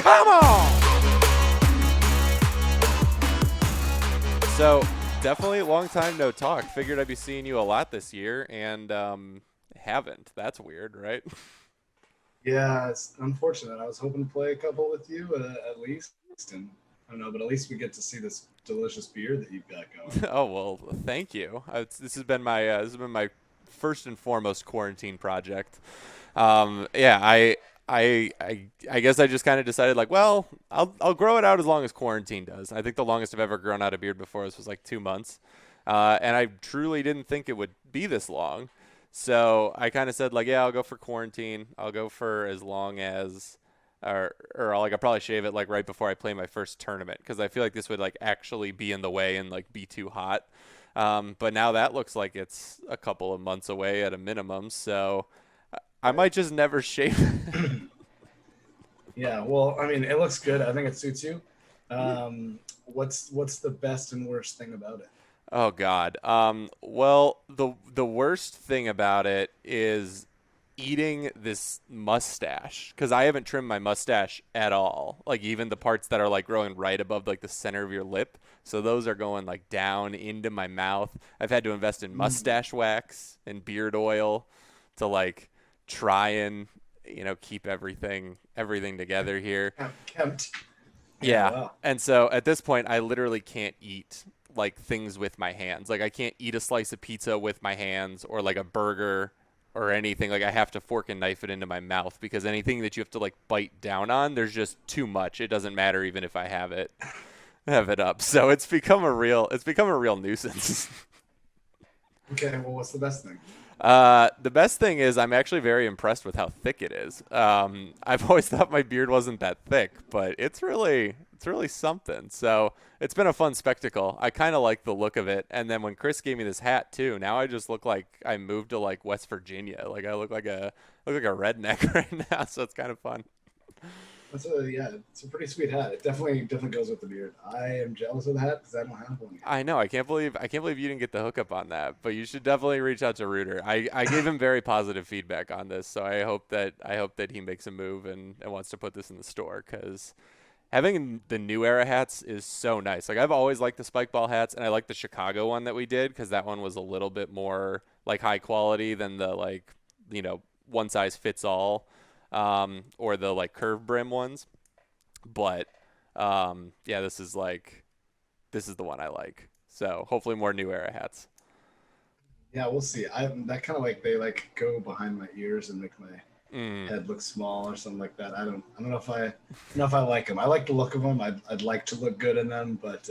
Come on! So, definitely a long time no talk. Figured I'd be seeing you a lot this year, and haven't. That's weird, right? Yeah, it's unfortunate. I was hoping to play a couple with you at least, and I don't know, but at least we get to see this delicious beer that you've got going. Oh well, thank you. This has been my first and foremost quarantine project. Yeah, I guess I just kind of decided like, well, I'll grow it out as long as quarantine does. I think the longest I've ever grown out a beard before was like 2 months, and I truly didn't think it would be this long. So I kind of said like, yeah, I'll go for quarantine. I'll go for as long as, or like I'll probably shave it like right before I play my first tournament because I feel like this would like actually be in the way and like be too hot. But now that looks like it's a couple of months away at a minimum. So I might just never shave it. Yeah, well, I mean, it looks good. I think it suits you. Yeah. What's the best and worst thing about it? Oh God. Well, the worst thing about it is eating this mustache because I haven't trimmed my mustache at all. Like even the parts that are like growing right above like the center of your lip. So those are going like down into my mouth. I've had to invest in Mm, mustache wax and beard oil to like try and keep everything together here. Kempt. Yeah, Yeah. wow. And so at this point, I literally can't eat like things with my hands. Like I can't eat a slice of pizza with my hands or like a burger or anything. Like I have to fork and knife it into my mouth because anything that you have to like bite down on, there's just too much. It doesn't matter even if I have it up. So it's become a real nuisance. Okay, well, what's the best thing? The best thing is I'm actually very impressed with how thick it is. I've always thought my beard wasn't that thick, but it's really something. So it's been a fun spectacle. I kind of like the look of it. And then when Chris gave me this hat too, now I just look like I moved to like West Virginia. Like I look like a redneck right now. So it's kind of fun. It's a pretty sweet hat. It definitely goes with the beard. I am jealous of the hat because I don't have one yet. I know. I can't believe you didn't get the hookup on that. But you should definitely reach out to Reuter. I gave him very positive feedback on this, so I hope that he makes a move and wants to put this in the store because having the new era hats is so nice. Like I've always liked the Spikeball hats, and I like the Chicago one that we did because that one was a little bit more like high quality than the like one size fits all, or the like curved brim ones. But yeah, this is the one I like. So hopefully more new era hats. Yeah, we'll see. I that kind of like they like go behind my ears and make my Mm. head look small or something like that. I don't know if I like them. I like the look of them. I'd like to look good in them, but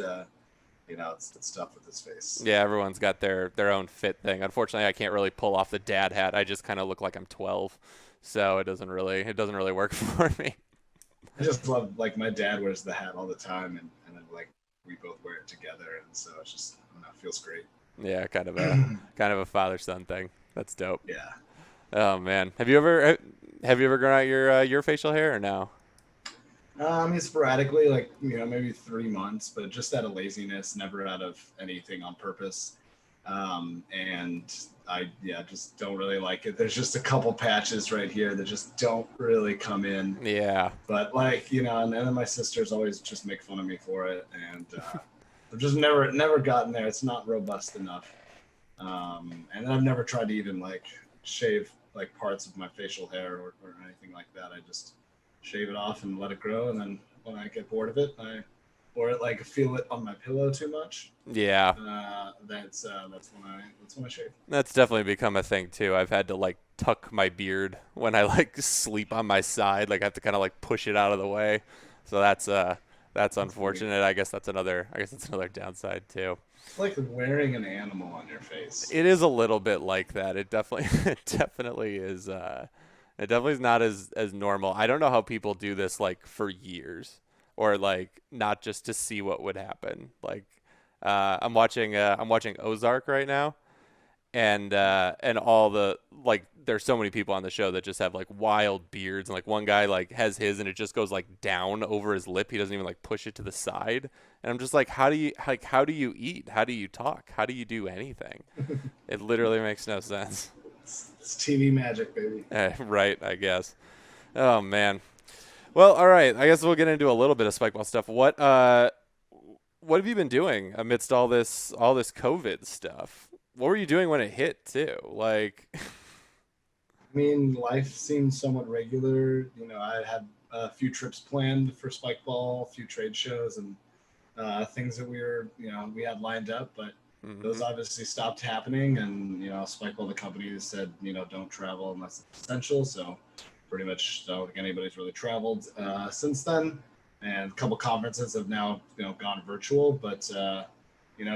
it's tough with his face. Yeah, everyone's got their own fit thing. Unfortunately, I can't really pull off the dad hat. I just kind of look like I'm 12, so it doesn't really work for me. I just love like my dad wears the hat all the time, and then like we both wear it together, and so it's just I don't know, it feels great. Yeah, kind of a father son thing. That's dope. Yeah. Oh man, have you ever grown out your facial hair or no? I mean, sporadically, like maybe 3 months, but just out of laziness, never out of anything on purpose. And I, yeah, just don't really like it. There's just a couple patches right here that just don't really come in. Yeah. But like, and then my sisters always just make fun of me for it, and I've just never gotten there. It's not robust enough. And I've never tried to even like shave like parts of my facial hair or anything like that. I just shave it off and let it grow, and then when I get bored of it, or like feel it on my pillow too much, Yeah. that's when I shave. That's definitely become a thing too. I've had to like tuck my beard when I like sleep on my side. Like I have to kind of like push it out of the way. So that's That's weird. unfortunate. I guess that's another downside too. It's like wearing an animal on your face. It is a little bit like that. It definitely it definitely is it definitely is not as normal. I don't know how people do this like for years or like not just to see what would happen. Like I'm watching Ozark right now, and all the like there's so many people on the show that just have like wild beards, and like one guy like has his and it just goes like down over his lip. He doesn't even like push it to the side. And I'm just like, how do you eat? How do you talk? How do you do anything? It literally makes no sense. It's TV magic, baby. Right, I guess. Oh man. Well, all right. I guess we'll get into a little bit of Spikeball stuff. What have you been doing amidst all this COVID stuff? What were you doing when it hit too? Like, I mean, life seems somewhat regular. I had a few trips planned for Spikeball, a few trade shows, and things that we had lined up, but those hmm obviously stopped happening. And Spikeball, the company, said don't travel unless it's essential. So pretty much don't think anybody's really traveled since then. And a couple conferences have now gone virtual, but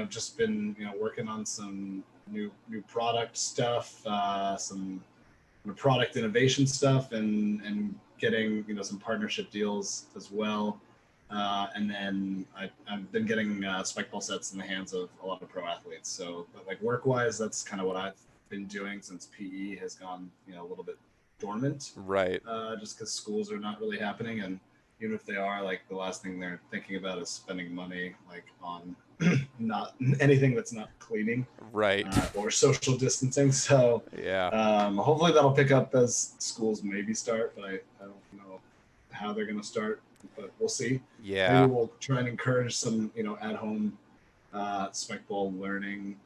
just been working on some new product stuff, some product innovation stuff, and getting some partnership deals as well. And then I've been getting spike ball sets in the hands of a lot of pro athletes. So, but like work wise, that's kind of what I've been doing since PE has gone a little bit dormant, right, just because schools are not really happening. And even if they are, like the last thing they're thinking about is spending money like on not anything that's not cleaning right. or social distancing. So Yeah, hopefully that'll pick up as schools maybe start, but I don't know how they're going to start, but we'll see. Maybe yeah. we'll try and encourage some, at home spike ball learning,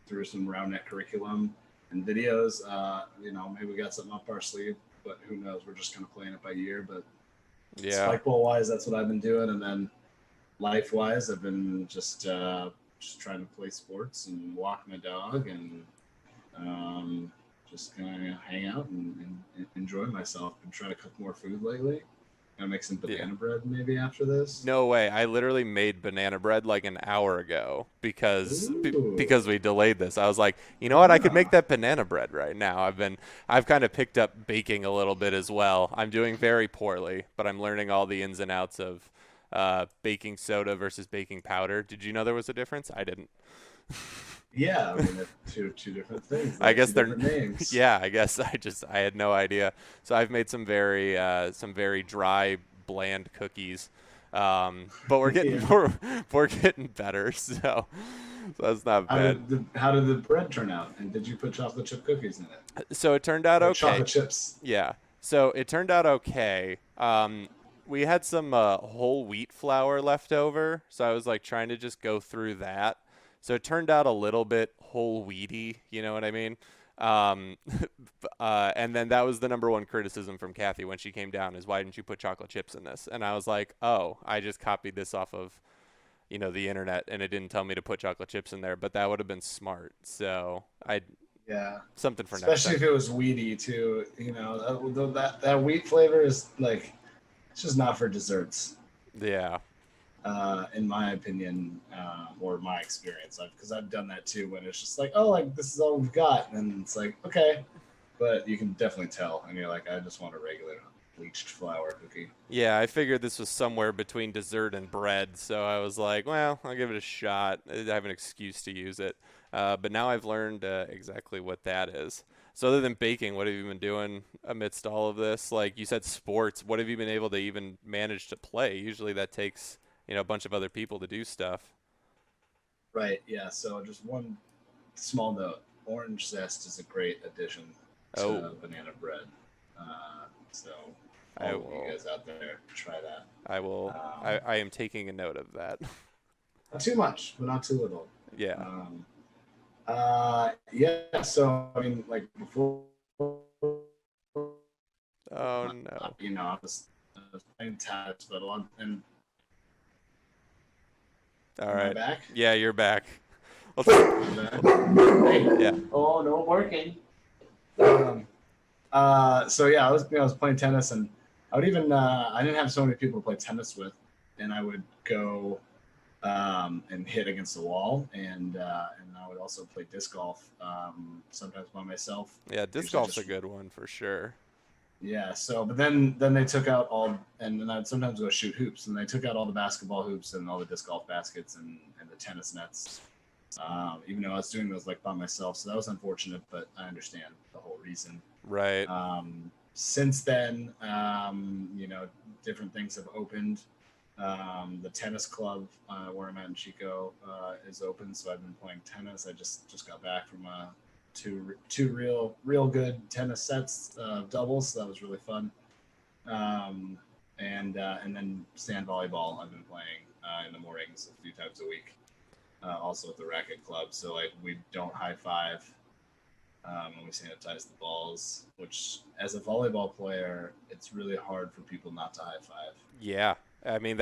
through some round net curriculum and videos. Maybe we got something up our sleeve, but who knows? We're just kind of playing it by ear. But Yeah. spike ball wise, that's what I've been doing, and then life wise, I've been just trying to play sports and walk my dog and um, just kind of hang out and enjoy myself. Been trying to cook more food lately. Gonna make some Yeah. banana bread maybe after this. No way. I literally made banana bread like an hour ago Ooh, because we delayed this. I was like, you know what? I could make ah, that banana bread right now. I've kind of picked up baking a little bit as well. I'm doing very poorly, but I'm learning all the ins and outs of baking soda versus baking powder. Did you know there was a difference? I didn't. yeah. I mean, they're two different things. They I have guess two they're different names. yeah, I guess I had no idea. So I've made some very dry, bland cookies. But we're getting Yeah. we're getting better, so that's not How bad. did the bread turn out? And did you put chocolate chip cookies in it So it turned out or okay. chocolate chips? Yeah. So it turned out okay. We had some whole wheat flour left over, so I was like trying to just go through that. So it turned out a little bit whole wheaty, you know what I mean? Um, and then that was the number one criticism from Kathy when she came down is why didn't you put chocolate chips in this? And I was like, oh, I just copied this off of, the internet, and it didn't tell me to put chocolate chips in there, but that would have been smart. So I Yeah. something for next Especially time. if it was weedy too. That wheat flavor is like it's just not for desserts. Yeah. In my opinion, or my experience, because I've done that too. When it's just like, oh, like this is all we've got, and it's like, okay, but you can definitely tell, and you're like, I just want a regular bleached flour cookie. Yeah, I figured this was somewhere between dessert and bread, so I was like, well, I'll give it a shot. I have an excuse to use it. But now I've learned exactly what that is. So other than baking, what have you been doing amidst all of this? Like you said, sports. What have you been able to even manage to play? Usually that takes, a bunch of other people to do stuff. Right. Yeah. So just one small note: orange zest is a great addition Oh, to banana bread. So I all of you will. guys out there, try that. I will. I am taking a note of that. Not too much, but not too little. Yeah. Um, yeah. So I mean, like before, Oh no. I was playing tennis, but a lot. And All am I right. back? Yeah, you're back. Let's. Am I back? Hey. Yeah. Oh no, working. Um, so yeah, I was playing tennis, and I would even I didn't have so many people to play tennis with, and I would go and hit against the wall, and I would also play disc golf sometimes by myself. Yeah, disc Usually golf's a just good one for sure. yeah. So but then they took out all, and then I'd sometimes go shoot hoops, and they took out all the basketball hoops and all the disc golf baskets and the tennis nets. Even though I was doing those like by myself, so that was unfortunate, but I understand the whole reason. Right. Since then, different things have opened. The tennis club where I'm at in Chico is open, so I've been playing tennis. I just got back from two real good tennis sets of doubles, so that was really fun. and then sand volleyball. I've been playing in the mornings a few times a week, also at the racket club. So like we don't high five when we sanitize the balls. Which, as a volleyball player, it's really hard for people not to high five. Yeah. I mean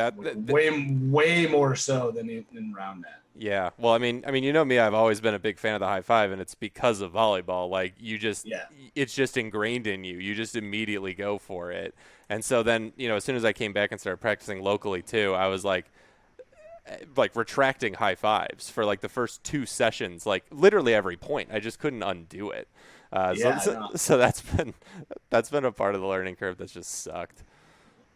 Way more so than in round net. yeah. Well, I mean, you know me, I've always been a big fan of the high five, and it's because of volleyball. Like Yeah, it's just ingrained in you. You just immediately go for it. And so then, as soon as I came back and started practicing locally too, I was like retracting high fives for like the first two sessions, like literally every point. I just couldn't undo it. So, yeah, so, no, so that's been a part of the learning curve that's just sucked.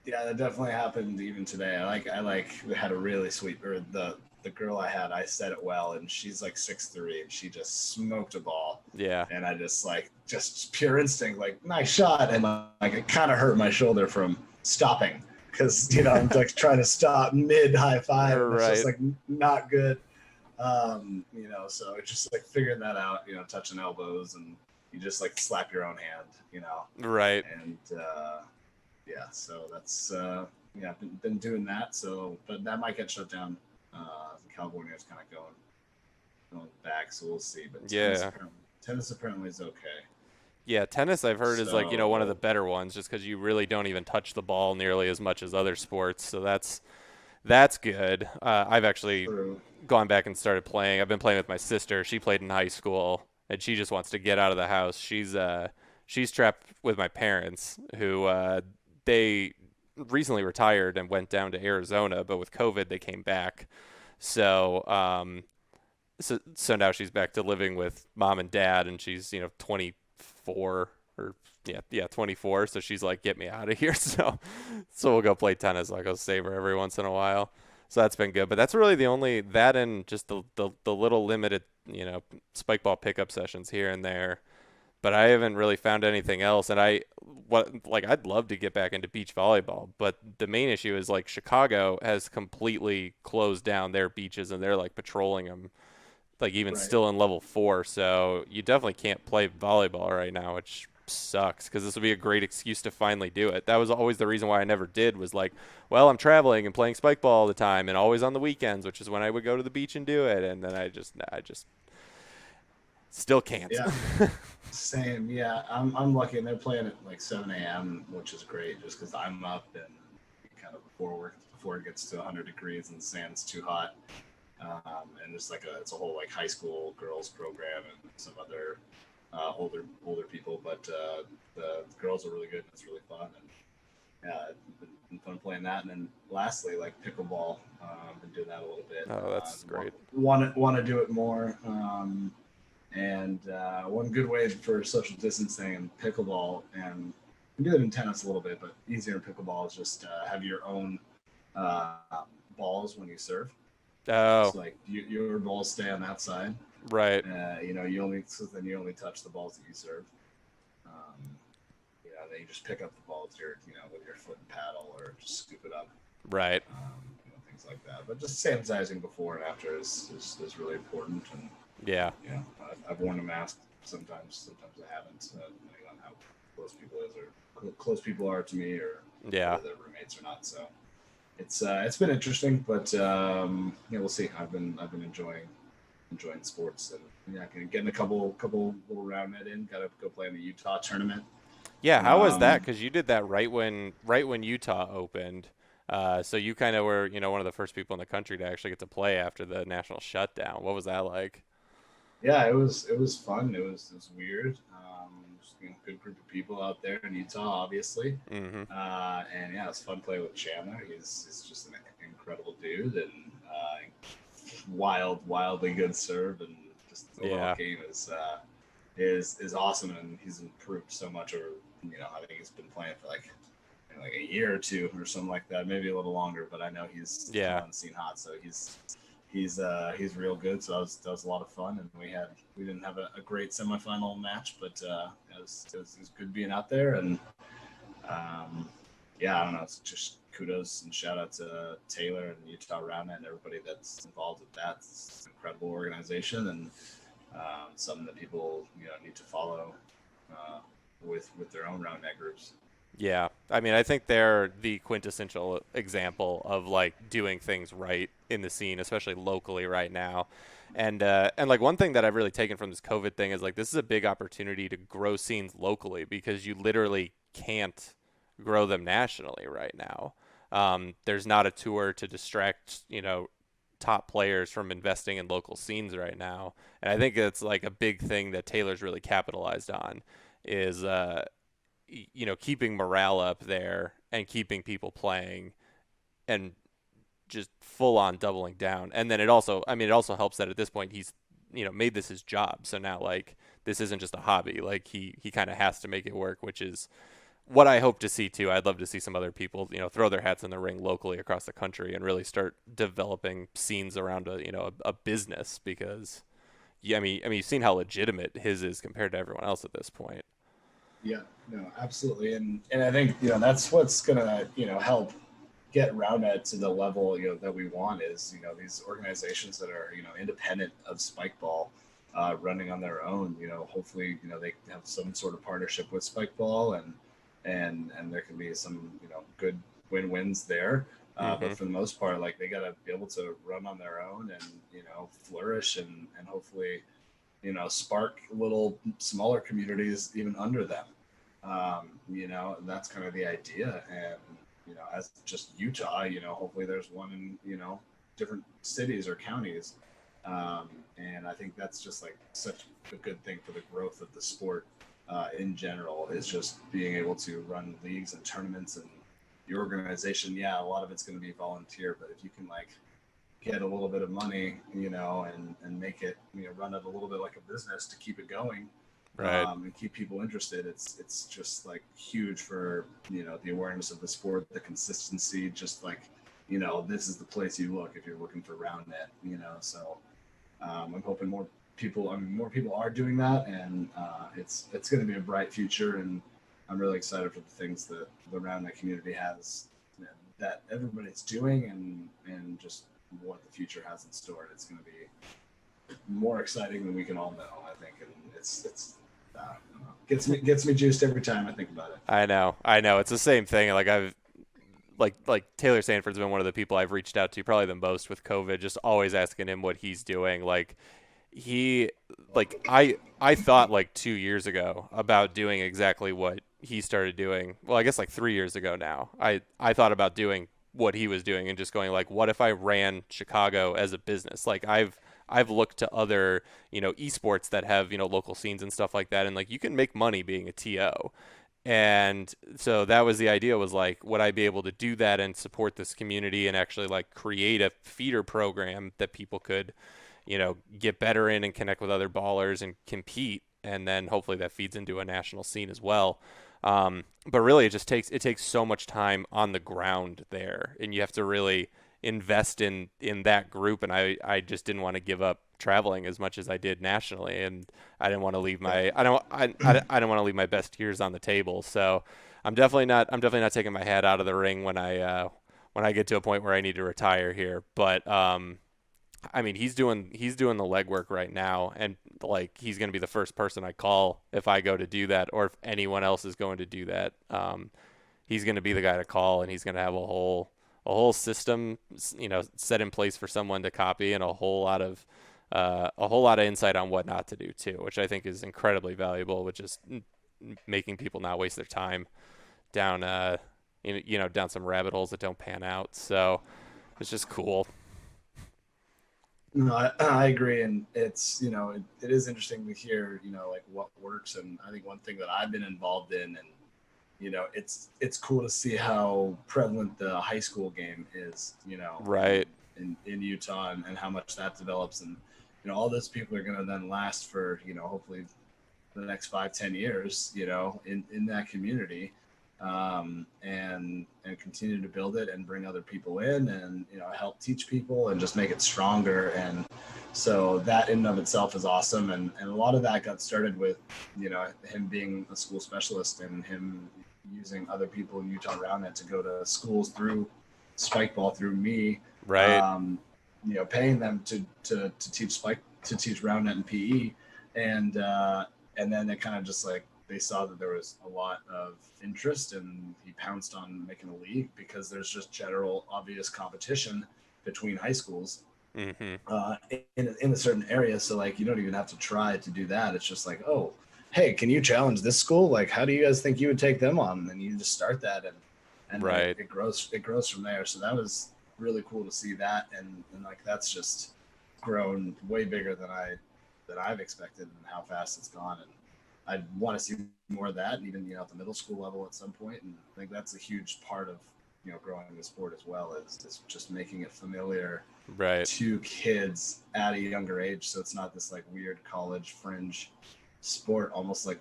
yeah, that definitely happened even today. I had a really sweet, or the girl I had, I said it well, and she's like 6'3", and she just smoked a ball, Yeah. and I just pure instinct, like nice shot, and like it kind of hurt my shoulder from stopping because I'm like trying to stop mid high five, and it's just Right. like not good. So it's just like figuring that out, touching elbows, and you just like slap your own hand. Right. And yeah, so that's yeah, I've been doing that. So, but that might get shut down. California is kind of going back, so we'll see. But Yeah. tennis apparently is okay. Yeah, tennis I've heard is like, one of the So better ones just because you really don't even touch the ball nearly as much as other sports. So that's good. I've actually true. gone back and started playing. I've been playing with my sister. She played in high school, and she just wants to get out of the house. She's trapped with my parents, who they recently retired and went down to Arizona, but with COVID they came back. So so now she's back to living with mom and dad, and she's 24 or yeah 24. So she's like, get me out of here. So we'll go play tennis. I'll go save her every once in a while. So that's been good. But that's really the only that and just the little limited spike ball pickup sessions here and there. But I haven't really found anything else. And I'd love to get back into beach volleyball, but the main issue is like Chicago has completely closed down their beaches and they're like patrolling them, like even Right. still in level 4. So you definitely can't play volleyball right now, which sucks because this would be a great excuse to finally do it. That was always the reason why I never did, was like, well, I'm traveling and playing spike ball all the time and always on the weekends, which is when I would go to the beach and do it. And then I just still can't. Yeah. Same. Yeah. I'm lucky, and they're playing at like 7 a.m., which is great, just because I'm up and kind of before it gets to 100 degrees and the sand's too hot. And it's a whole like high school girls program and some other older people, but the girls are really good and it's really fun. And yeah, it's been fun playing that. And then lastly, like pickleball, been doing that a little bit. Oh, that's great. Want to do it more. And one good way for social distancing in pickleball, and you can do it in tennis a little bit, but easier in pickleball, is just have your own uh, balls when you serve. Oh, So like your balls stay on that side. right, Then you only touch the balls that you serve. Um, then you just pick up the ball with your foot and paddle, or just scoop it up. right. Things like that. But just sanitizing before and after is really important. And Yeah, I've worn a mask sometimes. Sometimes I haven't, depending on how close people are to me, or yeah. whether they're roommates or not. So it's been interesting, but we'll see. I've been enjoying sports, and yeah, getting a couple little round net in. Got to go play in the Utah tournament. Yeah, how was that? Um, Because you did that right when Utah opened. So you kind of were, one of the first people in the country to actually get to play after the national shutdown. What was that like? yeah, it was fun. It was weird. Just, good group of people out there in Utah, obviously. Mm-hmm. And yeah, it's fun playing with Chandler. He's just an incredible dude, and wildly good serve, and just the overall Yeah. game is awesome, and he's improved so much over. I think he's been playing for like a year or two or something like that, maybe a little longer. But I know he's come Yeah. on the scene hot, so he's real good. So that was a lot of fun, and we didn't have a great semifinal match, but it was good being out there. And yeah, I don't know. It's just kudos and shout out to Taylor and Utah Roundnet and everybody that's involved with that. It's an incredible organization, and something that people need to follow with their own Roundnet groups. Yeah. I mean, I think they're the quintessential example of like doing things right in the scene, especially locally right now. And like one thing that I've really taken from this COVID thing is like this is a big opportunity to grow scenes locally because you literally can't grow them nationally right now. There's not a tour to distract, top players from investing in local scenes right now. And I think it's like a big thing that Taylor's really capitalized on is keeping morale up there and keeping people playing and just full on doubling down. And then it also helps that at this point he's, made this his job. So now like this isn't just a hobby. Like he kind of has to make it work, which is what I hope to see too. I'd love to see some other people, throw their hats in the ring locally across the country and really start developing scenes around a business because yeah, I mean, you've seen how legitimate his is compared to everyone else at this point. Yeah, no, absolutely, and I think that's what's gonna help get Roundnet to the level that we want is these organizations that are independent of Spikeball, running on their own. Hopefully they have some sort of partnership with Spikeball and there can be some good win-wins there. But Hmm. for the most part, like they got to be able to run on their own and flourish and hopefully spark little smaller communities even under them. That's kind of the idea. And, as just Utah, hopefully there's one in, different cities or counties. And I think that's just like such a good thing for the growth of the sport in general is just being able to run leagues and tournaments and your organization. Yeah, a lot of it's going to be volunteer, but if you can like get a little bit of money, and make it, run it a little bit like a business to keep it going, Right. and keep people interested. It's just like huge for the awareness of the sport, the consistency. Just like this is the place you look if you're looking for round net. So I'm hoping more people. I mean, more people are doing that, and it's going to be a bright future. And I'm really excited for the things that the round net community has that everybody's doing, and just what the future has in store. It's going to be more exciting than we can all know, I think, and it's gets me juiced every time I think about it. I know. It's the same thing. Like I've like Taylor Sanford's been one of the people I've reached out to probably the most with COVID, just always asking him what he's doing. Like he I thought like 2 years ago about doing exactly what he started doing. Well, I guess like 3 years ago now. I thought about doing what he was doing and just going like, what if I ran Chicago as a business? Like I've looked to other, esports that have, local scenes and stuff like that. And like, you can make money being a TO. And so that was the idea was like, would I be able to do that and support this community and actually like create a feeder program that people could, get better in and connect with other ballers and compete. And then hopefully that feeds into a national scene as well. But really, it takes so much time on the ground there, and you have to really invest in that group. And I just didn't want to give up traveling as much as I did nationally, and I didn't want to leave Yeah. my I don't want to leave my best years on the table. So I'm definitely not taking my hat out of the ring when I get to a point where I need to retire here. But I mean, he's doing the legwork right now, and like he's going to be the first person I call if I go to do that, or if anyone else is going to do that. He's going to be the guy to call, and he's going to have a whole system, set in place for someone to copy, and a whole lot of insight on what not to do too, which I think is incredibly valuable, which is making people not waste their time down down some rabbit holes that don't pan out. So it's just cool. No, I agree, and it's it is interesting to hear like what works, and I think one thing that I've been involved in, and it's cool to see how prevalent the high school game is, Right. in Utah, and how much that develops, and all those people are going to then last for hopefully the next 5-10 years, in that community, and continue to build it and bring other people in, and help teach people and just make it stronger. And so that in and of itself is awesome. And a lot of that got started with him being a school specialist and him using other people in Utah around it to go to schools through Spikeball through me, Right. um, paying them to teach roundnet and PE, and then it kind of just like they saw that there was a lot of interest, and he pounced on making a league because there's just general obvious competition between high schools Mm-hmm. in a certain area. So like you don't even have to try to do that. It's just like, oh, hey, can you challenge this school? Like, how do you guys think you would take them on? And then you just start that, and then Right. it grows from there. So that was really cool to see that, and like that's just grown way bigger than I've expected, and how fast it's gone. And I want to see more of that, and even at the middle school level at some point. And I think that's a huge part of growing the sport as well, is just making it familiar Right. to kids at a younger age, so it's not this like weird college fringe sport, almost like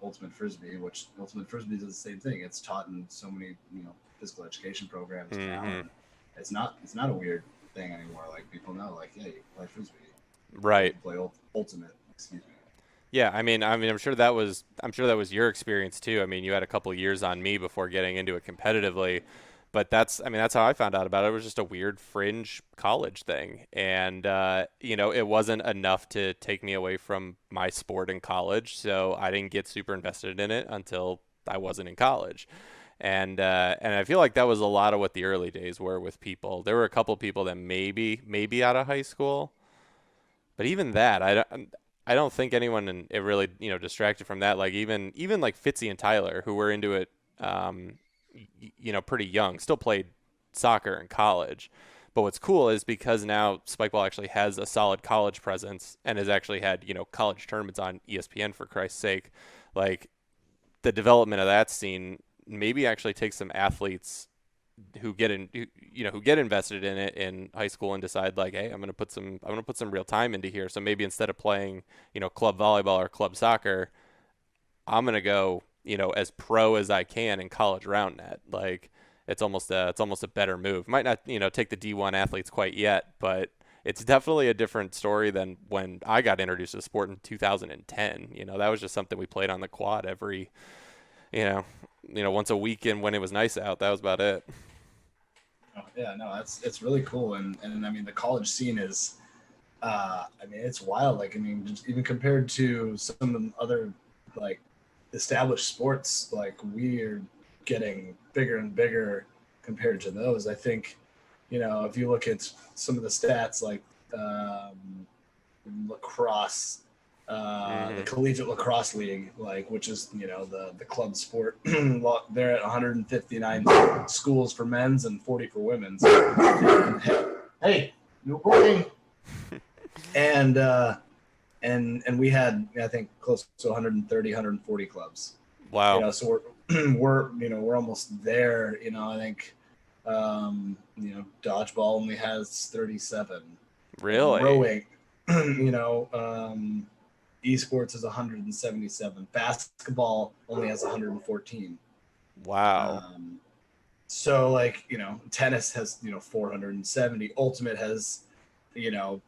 ultimate frisbee, which ultimate frisbee is the same thing. It's taught in so many physical education programs now, Mm-hmm. and it's not a weird thing anymore. Like people know, like, yeah, you can play frisbee, you Right. can play ultimate. Excuse me. Yeah, I'm sure that was your experience too. I mean, you had a couple years on me before getting into it competitively, but that's how I found out about it. It was just a weird fringe college thing, and it wasn't enough to take me away from my sport in college, so I didn't get super invested in it until I wasn't in college. And I feel like that was a lot of what the early days were with people. There were a couple people that maybe out of high school, but even that, I don't think anyone it really distracted from that. Like even like Fitzy and Tyler, who were into it, pretty young, still played soccer in college. But what's cool is because now Spikeball actually has a solid college presence and has actually had college tournaments on ESPN, for Christ's sake. Like the development of that scene maybe actually takes some athletes who get invested in it in high school and decide like, hey, I'm gonna put some real time into here. So maybe instead of playing club volleyball or club soccer, I'm gonna go as pro as I can in college round net. Like it's almost a better move. Might not take the D1 athletes quite yet, but it's definitely a different story than when I got introduced to the sport in 2010. That was just something we played on the quad every you know once a week, and when it was nice out, that was about it. Oh, yeah, no, it's really cool, and I mean the college scene is, I mean it's wild. Like I mean, just even compared to some of the other like established sports, like we're getting bigger and bigger compared to those. I think, if you look at some of the stats, like lacrosse, the Hmm. Collegiate Lacrosse League, like which is the club sport. They're at 159 schools for men's and 40 for women's. And, hey, you're recording. And and we had I think close to 130, 140 clubs. Wow. So we're almost there. I think dodgeball only has 37. Really? Rowing, you know, esports is 177. Basketball only has 114. Wow. Um, so like tennis has 470. Ultimate has you know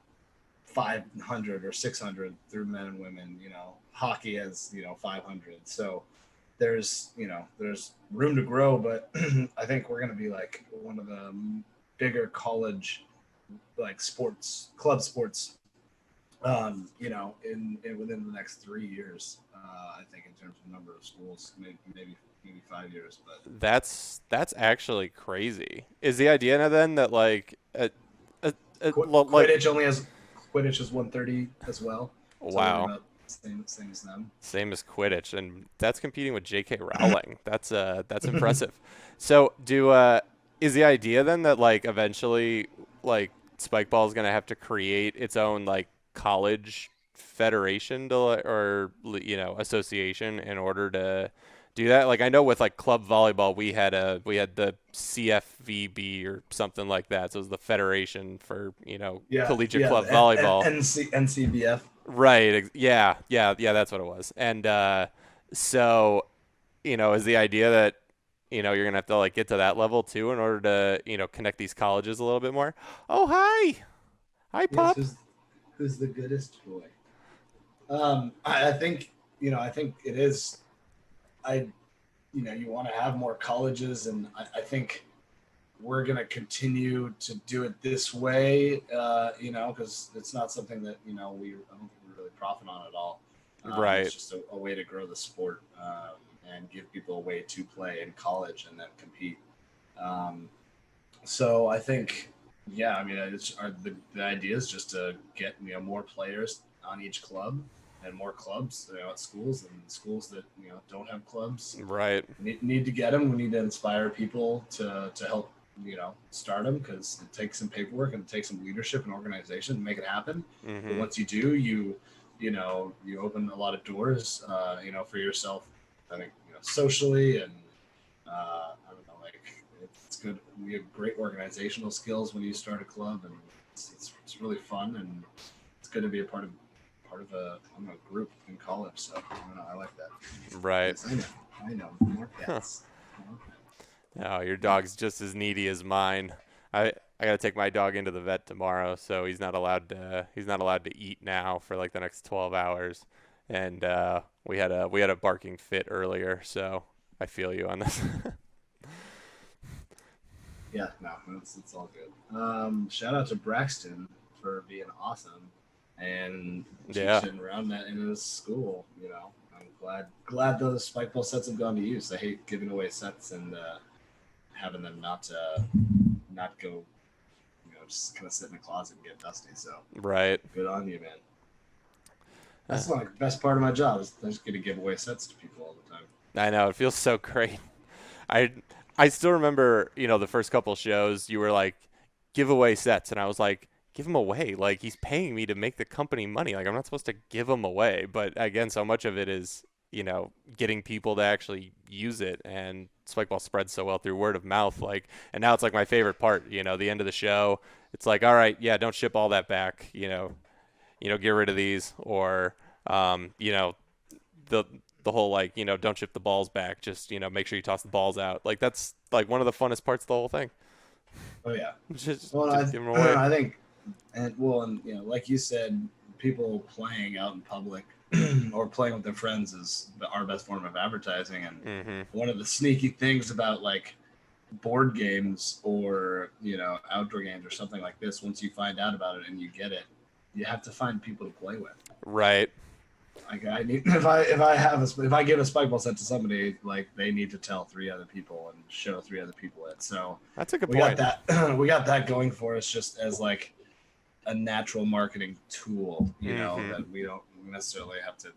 500 or 600 through men and women. Hockey has 500. So there's room to grow, but I think we're gonna be like one of the bigger college like sports club sports in within the next 3 years. I think in terms of number of schools, maybe 5 years. But That's actually crazy. Is the idea now then that like like Quidditch only has Quidditch is 130 as well, so we're wow, about same as them. same as Quidditch, and that's competing with J.K. Rowling. That's impressive. So is the idea then that like eventually like Spikeball is gonna have to create its own like college federation to or association in order to do that? Like I know with like club volleyball we had the CFVB or something like that. So it was the Federation for Yeah, collegiate yeah, club the volleyball. NCBF. Right. Yeah. Yeah. Yeah. That's what it was. And so is the idea that you're gonna have to like get to that level too in order to connect these colleges a little bit more. Oh, hi, Yes, pup. who's the goodest boy? I think I think it is. I you want to have more colleges, and I think we're going to continue to do it this way, because it's not something that I don't think we really profit on at all. Right. It's just a way to grow the sport, and give people a way to play in college and then compete. Um, so I think, yeah, I mean, the idea is just to get more players on each club and more clubs, at schools, and schools that don't have clubs Right. need to get them. We need to inspire people to help start them, because it takes some paperwork and it takes some leadership and organization to make it happen. But Mhm. once you do, you open a lot of doors, for yourself. I think socially, and I don't know, like it's good. We have great organizational skills when you start a club, and it's really fun, and it's good to be a part of a group in college. So I don't know, I like that. Right. Yes, I know, more Huh. cats. More cats. Oh, your dog's just as needy as mine. I gotta take my dog into the vet tomorrow, so he's not allowed to eat now for like the next 12 hours. And we had a barking fit earlier, so I feel you on this. Yeah, no, it's all good. Shout out to Braxton for being awesome and Yeah. teaching around that in his school. I'm glad those Spikeball sets have gone to use. I hate giving away sets and having them not go, just kind of sit in the closet and get dusty. So Right. good on you, man. Uh, That's like the best part of my job is I just get to give away sets to people all the time. I know it feels so great. I I still remember, the first couple shows you were like giveaway sets, and I was like, give them away. Like he's paying me to make the company money. Like I'm not supposed to give them away. But again, so much of it is, getting people to actually use it, and Spikeball spreads so well through word of mouth. Like, and now it's like my favorite part. The end of the show. It's like, all right, yeah, don't ship all that back. Get rid of these, or the the whole like don't ship the balls back, just make sure you toss the balls out. Like that's like one of the funnest parts of the whole thing. Oh yeah. just Well, just give them away. I think, and like you said, people playing out in public or playing with their friends is our best form of advertising. And Mhm. one of the sneaky things about like board games or outdoor games or something like this, once you find out about it and you get it, you have to find people to play with. Right. Like I need if I give a spikeball set to somebody, like they need to tell three other people and show three other people it. So That's a good we got point. that we got that going for us, just as like a natural marketing tool, Mhm. that we don't necessarily have to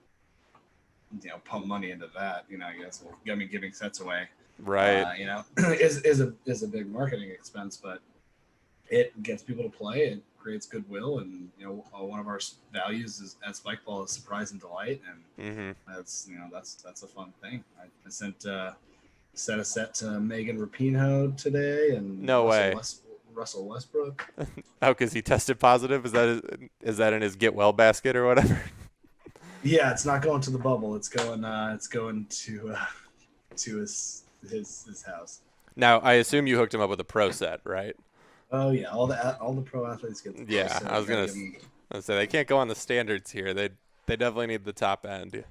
pump money into that. I guess giving sets away, Right. is a big marketing expense, but it gets people to play. It creates goodwill, and one of our values is at Spikeball is surprise and delight, and Mhm. that's a fun thing. I sent a set to Megan Rapinoe today, and No way. Russell Westbrook. Oh, because he tested positive. Is that in his get well basket or whatever? Yeah, it's not going to the bubble. It's going to his house. Now I assume you hooked him up with a pro set, right? Oh yeah, all the pro athletes get the pro Yeah, set. I You was gotta gonna give them. say they can't go on the standards here. They definitely need the top end.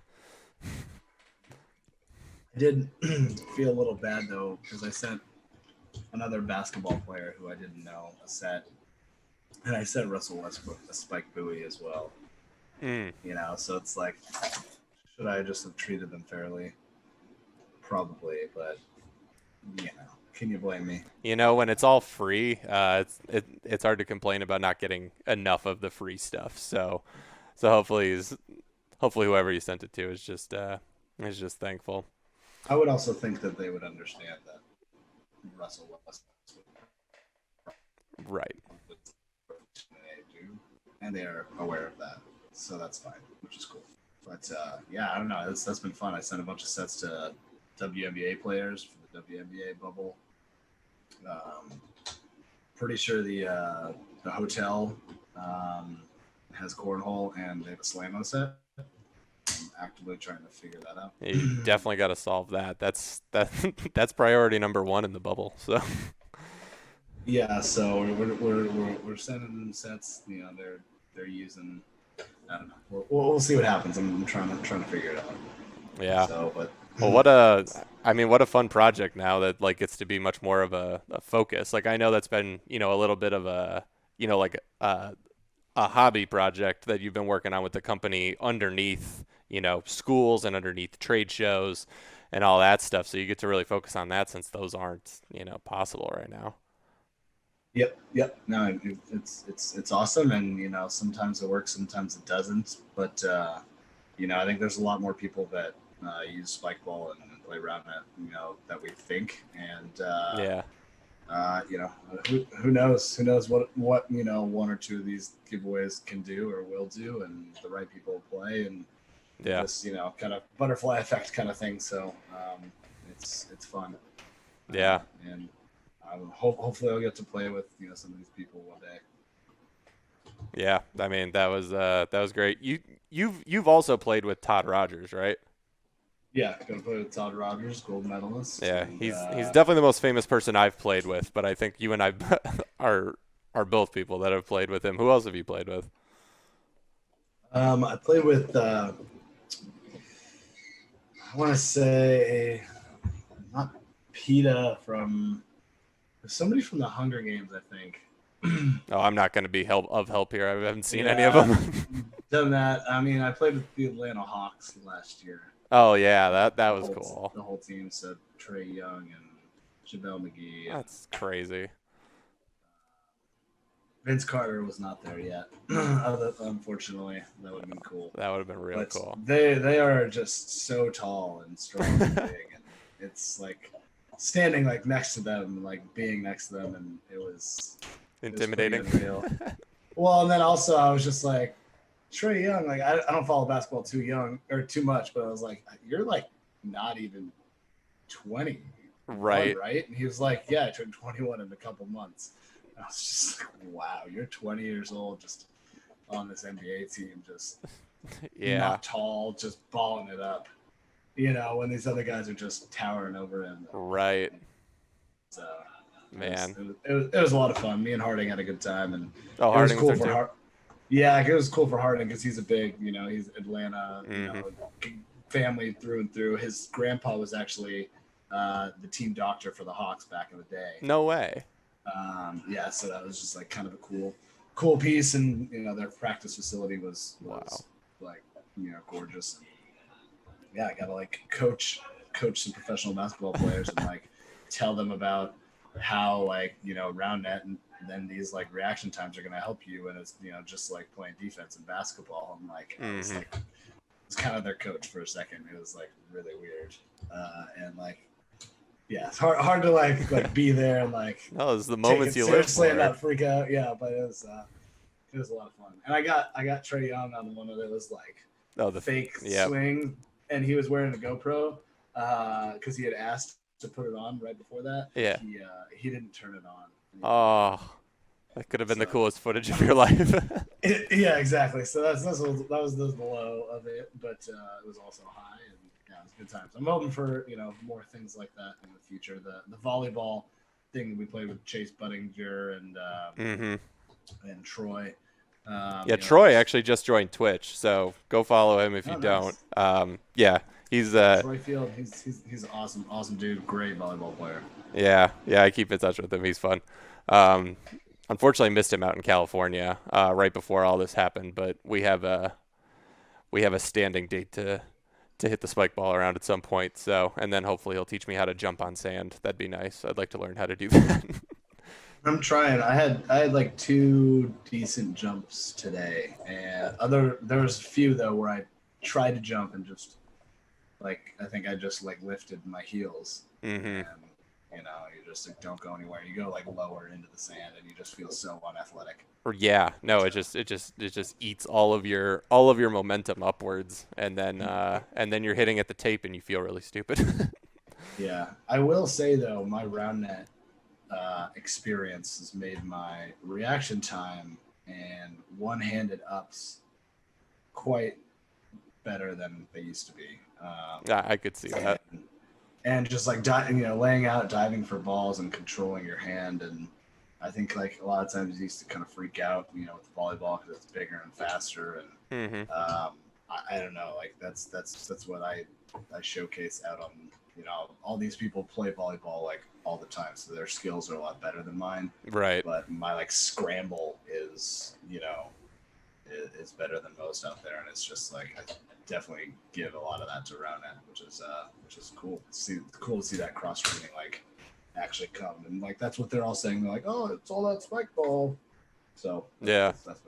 I did feel a little bad though, because I sent another basketball player who I didn't know a set, and I sent Russell Westbrook a spike buoy as well. Mm. So it's like, should I just have treated them fairly? Probably, but can you blame me? When it's all free, it's hard to complain about not getting enough of the free stuff. So hopefully whoever you sent it to is just thankful. I would also think that they would understand that Russell Westbrook Right. would do, and they are aware of that, so that's fine, which is cool. But yeah, I don't know. That's been fun. I sent a bunch of sets to WNBA players for the WNBA bubble. Um, Pretty sure the hotel has cornhole and they have a slammo set. I'm actively trying to figure that out. You definitely got to solve that. That's priority number one in the bubble. So Yeah, so we're sending them sets. They're using. I don't know. We'll see what happens. I'm trying to figure it out. yeah. So, but Well, what a fun project now that like gets to be much more of a focus. Like I know that's been, a little bit of like a hobby project that you've been working on with the company underneath, schools and underneath trade shows and all that stuff. So you get to really focus on that since those aren't, possible right now. Yep, yep. No, it's awesome, and sometimes it works, sometimes it doesn't. But I think there's a lot more people that use Spikeball and play around it, that we think, and Yeah. who knows? Who knows what one or two of these giveaways can do or will do, and the right people play, and Yeah. this kind of butterfly effect kind of thing. So it's fun. Yeah. And hopefully I'll get to play with some of these people one day. Yeah. I mean, that was great. You've also played with Todd Rogers, right? Yeah, gonna play with Todd Rogers, gold medalist. Yeah, And he's definitely the most famous person I've played with, but I think you and I are both people that have played with him. Who else have you played with? I played with I want to say not PETA from somebody from the Hunger Games, I think. Oh, I'm not going to be help here. I haven't seen any of Yeah, them. done that. I mean, I played with the Atlanta Hawks last year. Oh yeah, that The was whole cool. the whole team, so Trey Young and JaVale McGee and That's crazy. Vince Carter was not there yet. Unfortunately, that would have been cool. That would have been real But cool. they are just so tall and strong and big, and it's like standing like next to them, like being next to them, and it was Intimidating. pretty unreal. Well, and then also I was just like Trey Young, like I don't follow basketball too much, but I was like, you're like not even 20, Right. right? And he was like, yeah, I turned 21 in a couple months. I was just like, wow, you're 20 years old, just on this NBA team, just Yeah. not tall, just balling it up. When these other guys are just towering over him. Right. So Man. it was a lot of fun. Me and Harding had a good time, and Oh, it was Harding was cool there for too. Yeah, it was cool for Harding because he's a big, he's Atlanta, Mhm. family through and through. His grandpa was actually the team doctor for the Hawks back in the day. No way. Yeah, so that was just like kind of a cool piece, and their practice facility was Wow. like gorgeous. Yeah, I gotta like coach some professional basketball players and like tell them about how like round net and then these like reaction times are gonna help you, and it's just like playing defense in basketball. And like I was Mhm. like was kind of their coach for a second. It was like really weird, and like yeah, it's hard to like be there and like No, it's the take moments it you live seriously and for. not freak out. Yeah, but it was a lot of fun. And I got Trey Young on one of those like Oh, fake yeah. swing, and he was wearing a GoPro because he had asked to put it on right before that. Yeah. He didn't turn it on. Oh, that could have been the coolest footage of your life. Yeah, exactly. So that was the low of it, but it was also high, and yeah, it was good times. I'm hoping for more things like that in the future. The volleyball thing that we played with Chase Budinger Mhm. and Troy. Yeah, Troy actually just joined Twitch, so go follow him if you Oh, don't. nice. Yeah, he's Troy Field. He's an awesome dude. Great volleyball player. yeah, I keep in touch with him. He's fun. Um, unfortunately, missed him out in California right before all this happened, but we have a standing date to hit the spike ball around at some point. So, and then hopefully he'll teach me how to jump on sand. That'd be nice. I'd like to learn how to do that. I'm trying. I had like 2 decent jumps today, and there was a few though where I tried to jump and just like I think I just like lifted my heels, Mhm. and you just like, don't go anywhere. You go like lower into the sand, and you just feel so unathletic. Or yeah, no, So, it just eats all of your momentum upwards, and then you're hitting at the tape and you feel really stupid. yeah, I will say though, my round net experience has made my reaction time and one-handed ups quite better than they used to be. Yeah, I could see that. And just like laying out, diving for balls, and controlling your hand. And I think like a lot of times you used to kind of freak out, with volleyball because it's bigger and faster. And Mhm. I don't know, like that's what I showcase out on. All these people play volleyball like all the time, so their skills are a lot better than mine. Right. But my like scramble is is better than most out there, and it's just like I definitely give a lot of that to RoundNet, which is cool. Cool to see that cross training like actually come, and like that's what they're all saying. They're like, oh, it's all that Spikeball. So Yeah. that's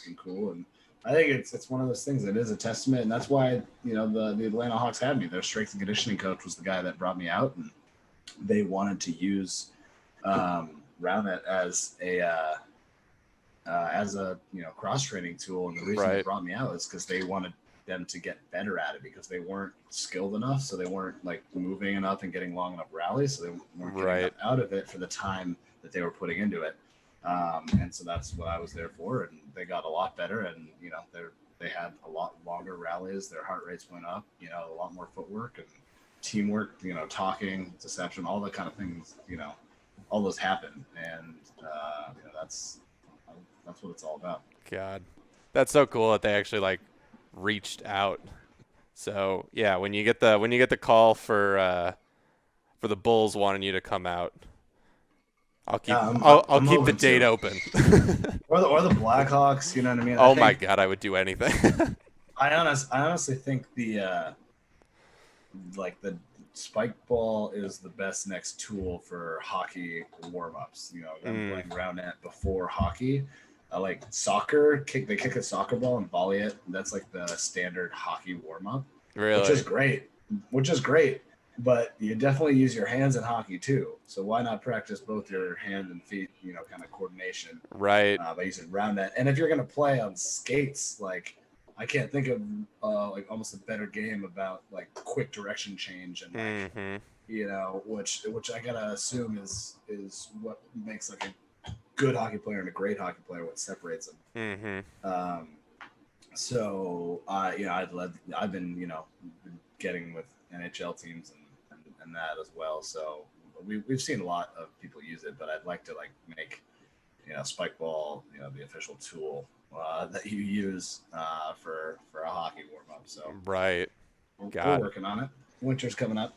been cool, and I think it's one of those things that is a testament, and that's why the Atlanta Hawks had me. Their strength and conditioning coach was the guy that brought me out, and they wanted to use RoundNet as a cross training tool, and the reason they Right. brought me out is because they wanted them to get better at it because they weren't skilled enough, so they weren't like moving enough and getting long enough rallies, so they weren't getting enough Right. out of it for the time that they were putting into it. And so that's what I was there for, and they got a lot better, and they had a lot longer rallies. Their heart rates went up, a lot more footwork and teamwork, talking, deception, all the kind of things, all those happen, and that's what it's all about. God, that's so cool that they actually like reached out. So yeah, when you get the call for the Bulls wanting you to come out, Yeah, I'll I'm keep the hoping date to, open. or the Blackhawks. You know what I mean? I Oh my think God, I would do anything. I honestly think the spike ball is the best next tool for hockey warm ups. Them playing around net before hockey. Like soccer, they kick a soccer ball and volley it. That's like the standard hockey warm up, which is Really? great. Which is great. But you definitely use your hands in hockey too. So why not practice both your hand and feet, kind of coordination Right. by using round net. And if you're going to play on skates, like I can't think of like almost a better game about like quick direction change and like Mm-hmm. which I gotta assume is what makes like a good hockey player and a great hockey player, what separates them. Mm-hmm. Um, so I've been getting with NHL teams and that as well. So we've seen a lot of people use it, but I'd like to like make Spikeball the official tool that you use for a hockey warm up. So Right. we're God, working on it. Winter's coming up.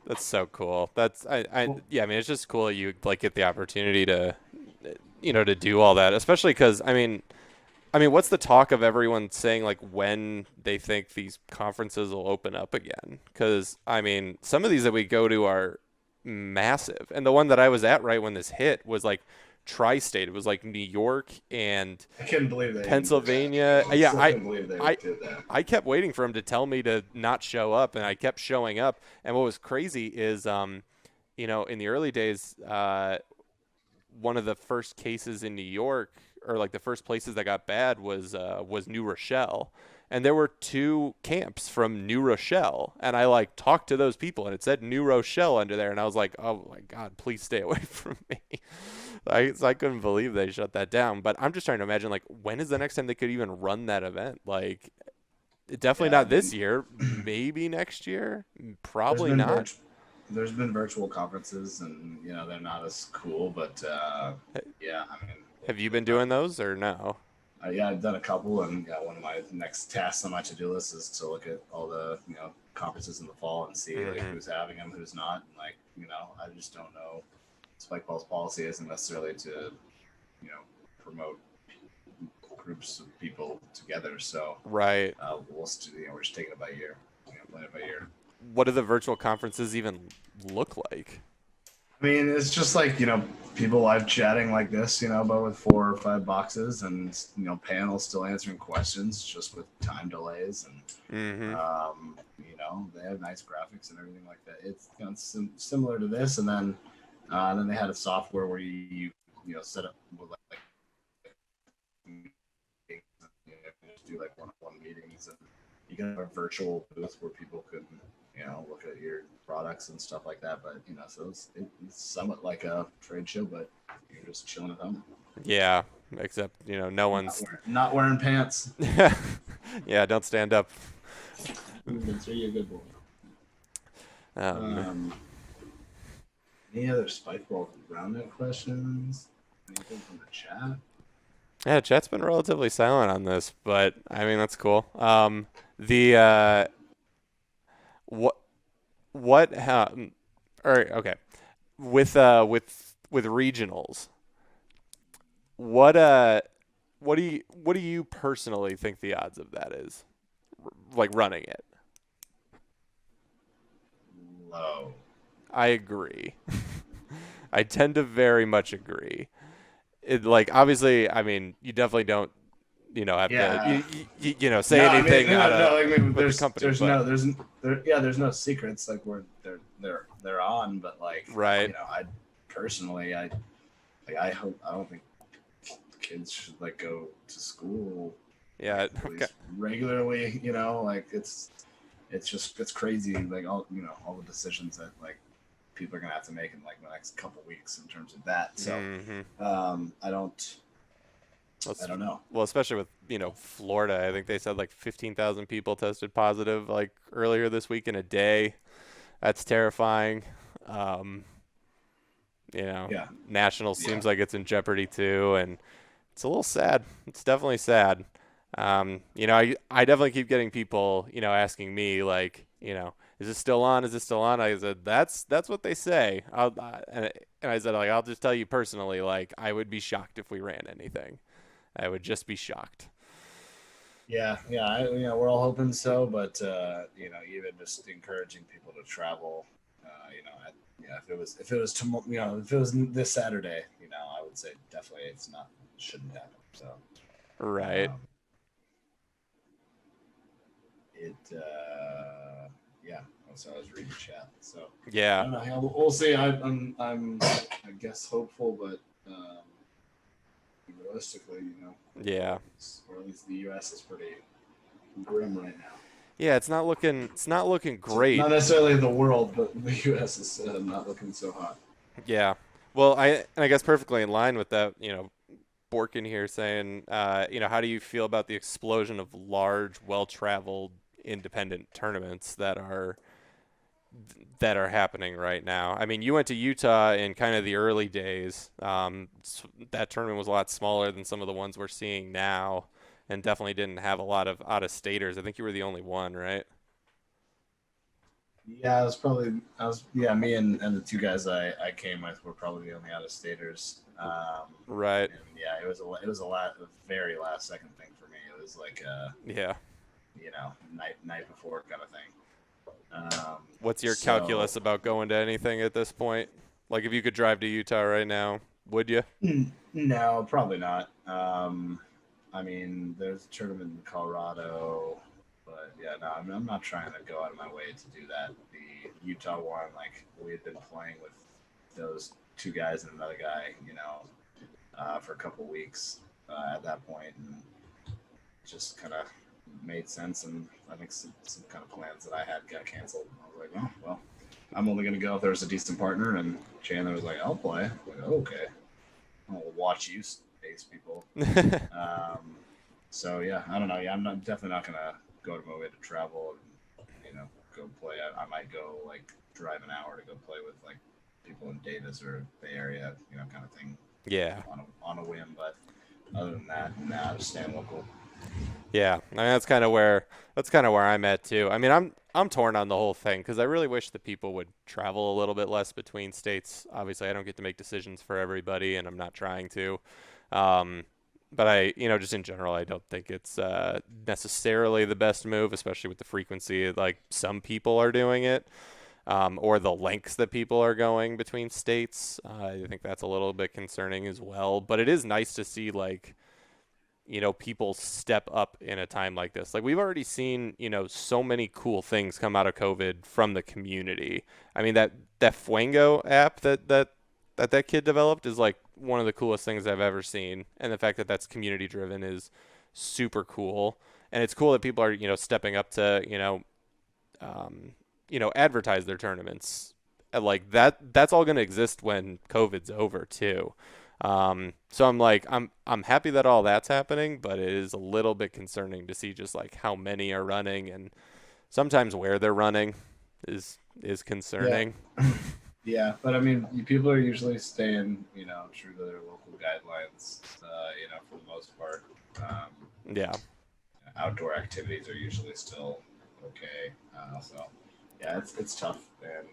that's so cool. Yeah, I mean, it's just cool that you like get the opportunity to, to do all that, especially because I mean, what's the talk of everyone saying like when they think these conferences will open up again? Because I mean, some of these that we go to are massive, and the one that I was at right when this hit was like tri-state. It was like New York and I couldn't believe they even did that. Pennsylvania. I Yeah, still couldn't believe they I, did that. I kept waiting for him to tell me to not show up, and I kept showing up. And what was crazy is, in the early days, one of the first cases in New York, or like the first places that got bad, was New Rochelle, and there were two camps from New Rochelle, and I like talked to those people, and it said New Rochelle under there, and I was like, oh my God, please stay away from me. I couldn't believe they shut that down. But I'm just trying to imagine like when is the next time they could even run that event? Like definitely Yeah, I not this mean, year. Maybe next year. there's Probably been not. virtual there's been virtual conferences, and they're not as cool, but yeah, I mean, Have you been with doing those or no? yeah, I've done a couple, and one of my next tasks on my to-do list is to look at all the conferences in the fall and see like Hmm. who's having them, who's not, and like I just don't know. Spikeball's policy isn't necessarily to promote groups of people together, so Right. we're just taking it by year, playing it by year. What do the virtual conferences even look like? I mean, it's just like, people live chatting like this, but with 4 or 5 boxes and, panels still answering questions just with time delays. And, Hmm. they have nice graphics and everything like that. It's similar to this. And then they had a software where set up with like meetings, just do like one-on-one meetings. And you can have a virtual booth where people could look at your products and stuff like that. But so it's somewhat like a trade show, but you're just chilling at home, Yeah. Except no not one's. wearing pants. Yeah. Don't stand up. Consider you a good boy. Um, Um, any other Spikeball roundup questions? Anything from the chat? yeah. Chat's been relatively silent on this, but I mean that's cool. The what what how? All right. Okay. With regionals, what what do you personally think the odds of that is? Like running it. Low. I agree. I tend to very much agree. It like obviously, I mean, you definitely don't, have to Yeah. say No, I mean, anything out no, of no. I mean, with the company, there's but no, yeah, there's no secrets. Like they're on, but like, right. I personally, I hope I don't think kids should like go to school like Yeah. at Okay. least regularly. Like it's crazy. Like all the decisions that like people are gonna have to make in like the next couple weeks in terms of that. So Mhm. I don't. Well, I don't know. well, especially with, Florida, I think they said like 15,000 people tested positive like earlier this week in a day. That's terrifying. Um, Yeah, national yeah, seems like it's in jeopardy too, and it's a little sad. It's definitely sad. I definitely keep getting people, asking me like, is this still on? Is this still on? I said that's what they say. And I said like I'll just tell you personally, like I would be shocked if we ran anything. I would just be shocked. yeah. We're all hoping so, but even just encouraging people to travel. Yeah, if it was this Saturday, I would say definitely it's not shouldn't happen. So Right. um, it yeah. So I was reading chat. So I Yeah. don't know. Yeah, we'll see. I'm I guess hopeful, but realistically, the Yeah. world is, or at least the U.S. is pretty grim right now. Yeah. It's not looking great. Not necessarily the world, but the U.S. is not looking so hot. Yeah. Well, I guess perfectly in line with that, Borkin here saying, how do you feel about the explosion of large, well-traveled independent tournaments that are happening right now? I mean, you went to Utah in kind of the early days. That tournament was a lot smaller than some of the ones we're seeing now, and definitely didn't have a lot of out-of-staters. I think you were the only one, right? Yeah, yeah, me and the two guys I came with were probably the only out of staters. Right. And yeah, a very last second thing for me. It was like Yeah. night before kind of thing. What's your So calculus about going to anything at this point? Like, if you could drive to Utah right now, would you? no, probably not. I mean, there's a tournament in Colorado, but yeah, no, I'm not trying to go out of my way to do that. The Utah one, like we had been playing with those two guys and another guy, for a couple weeks at that point, and just kind of made sense. And I think some kind of plans that I had got canceled. I was like, well, I'm only going to go if there's a decent partner. And Chandler was like, I'll play. I'm like, oh, okay. I'll watch you face people. Um, so yeah, I don't know. Yeah, definitely not gonna go to my way to travel and go play. I might go like drive an hour to go play with like people in Davis or Bay Area, kind of thing Yeah. on a whim. But other than that, nah, just staying local. Yeah. I mean, that's kind of where I'm at too. I mean, I'm torn on the whole thing because I really wish that people would travel a little bit less between states. Obviously, I don't get to make decisions for everybody, and I'm not trying to. Um, but just in general, I don't think it's necessarily the best move, especially with the frequency like some people are doing it, or the lengths that people are going between states. I think that's a little bit concerning as well. But it is nice to see like people step up in a time like this. Like we've already seen, so many cool things come out of COVID from the community. I mean that Fuego app that kid developed is like one of the coolest things I've ever seen, and the fact that that's community driven is super cool. And it's cool that people are, stepping up to, advertise their tournaments. And like that's all going to exist when COVID's over too. So I'm like, I'm happy that all that's happening, but it is a little bit concerning to see just like how many are running and sometimes where they're running is Yeah, concerning. yeah, but I mean, people are usually staying, true to their local guidelines, for the most part. Yeah. Outdoor activities are usually still okay. So yeah, it's tough, and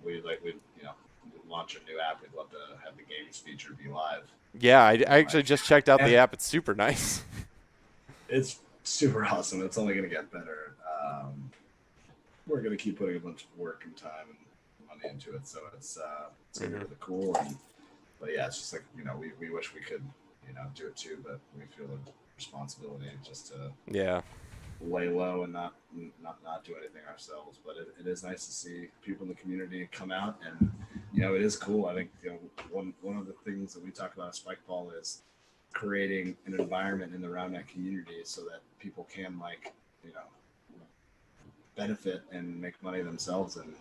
we launch a new app, we'd love to have the games feature be live. Yeah, I actually Like, just checked out the and app. It's super nice. it's super awesome. It's only going to get better. We're going to keep putting a bunch of work and time and money into it, so it's going to be Hmm. really cool. But yeah, it's just like, we wish we could do it too, but we feel the responsibility just to Yeah. lay low and not do anything ourselves. But it is nice to see people in the community come out, and it is cool. I think one of the things that we talk about at Spikeball is creating an environment in the roundnet community so that people can you know benefit and make money themselves, and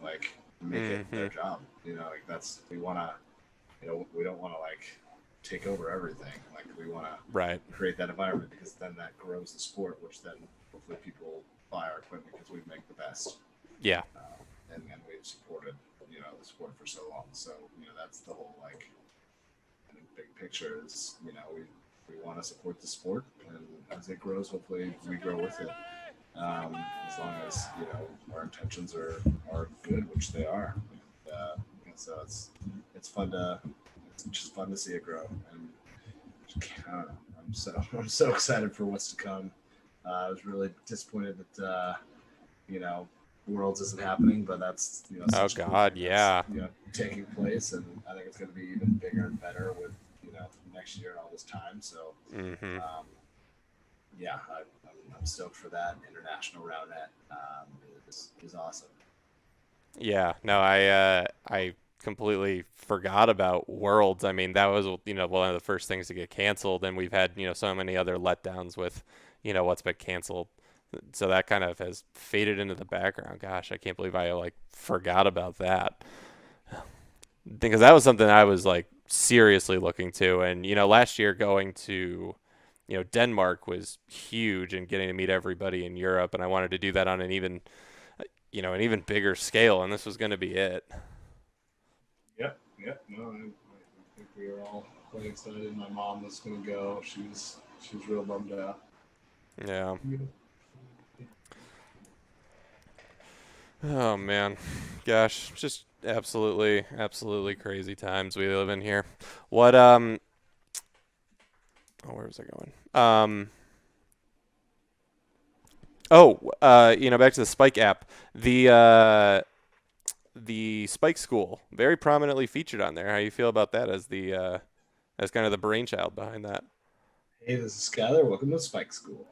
like make it Hmm. their job. Like that's we don't want to like take over everything. Like we want to Right. create that environment, because then that grows the sport, which then hopefully people buy our equipment because we make the best, Yeah. and we've supported the sport for so long. So that's the whole like big picture is we want to support the sport, and as it grows, hopefully we grow with it. As long as our intentions are good, which they are. And so it's fun to it's just fun to see it grow, and I don't know. I'm so excited for what's to come. I was really disappointed that Worlds isn't happening, but that's Oh such a cool thing God, that's yeah. taking place, and I think it's going to be even bigger and better with next year and all this time. So Hmm. um, yeah, I'm stoked for that. International roundnet is awesome. Yeah. No, I completely forgot about Worlds. I mean, that was one of the first things to get canceled, and we've had so many other letdowns with what's been canceled. So that kind of has faded into the background. Gosh, I can't believe I like forgot about that. Because that was something I was like seriously looking to, and last year going to Denmark was huge, and getting to meet everybody in Europe, and I wanted to do that on an even an even bigger scale, and this was going to be it. Yep, yep. No, I think we were all quite excited. My mom was going to go. She was real bummed out. Yeah. Yeah. Oh man, gosh, just absolutely crazy times we live in here. What oh, where was I going? Back to the Spike app. The Spike School, very prominently featured on there. How you feel about that as the as kind of the brainchild behind that? Hey, this is Skyler. Welcome to Spike School.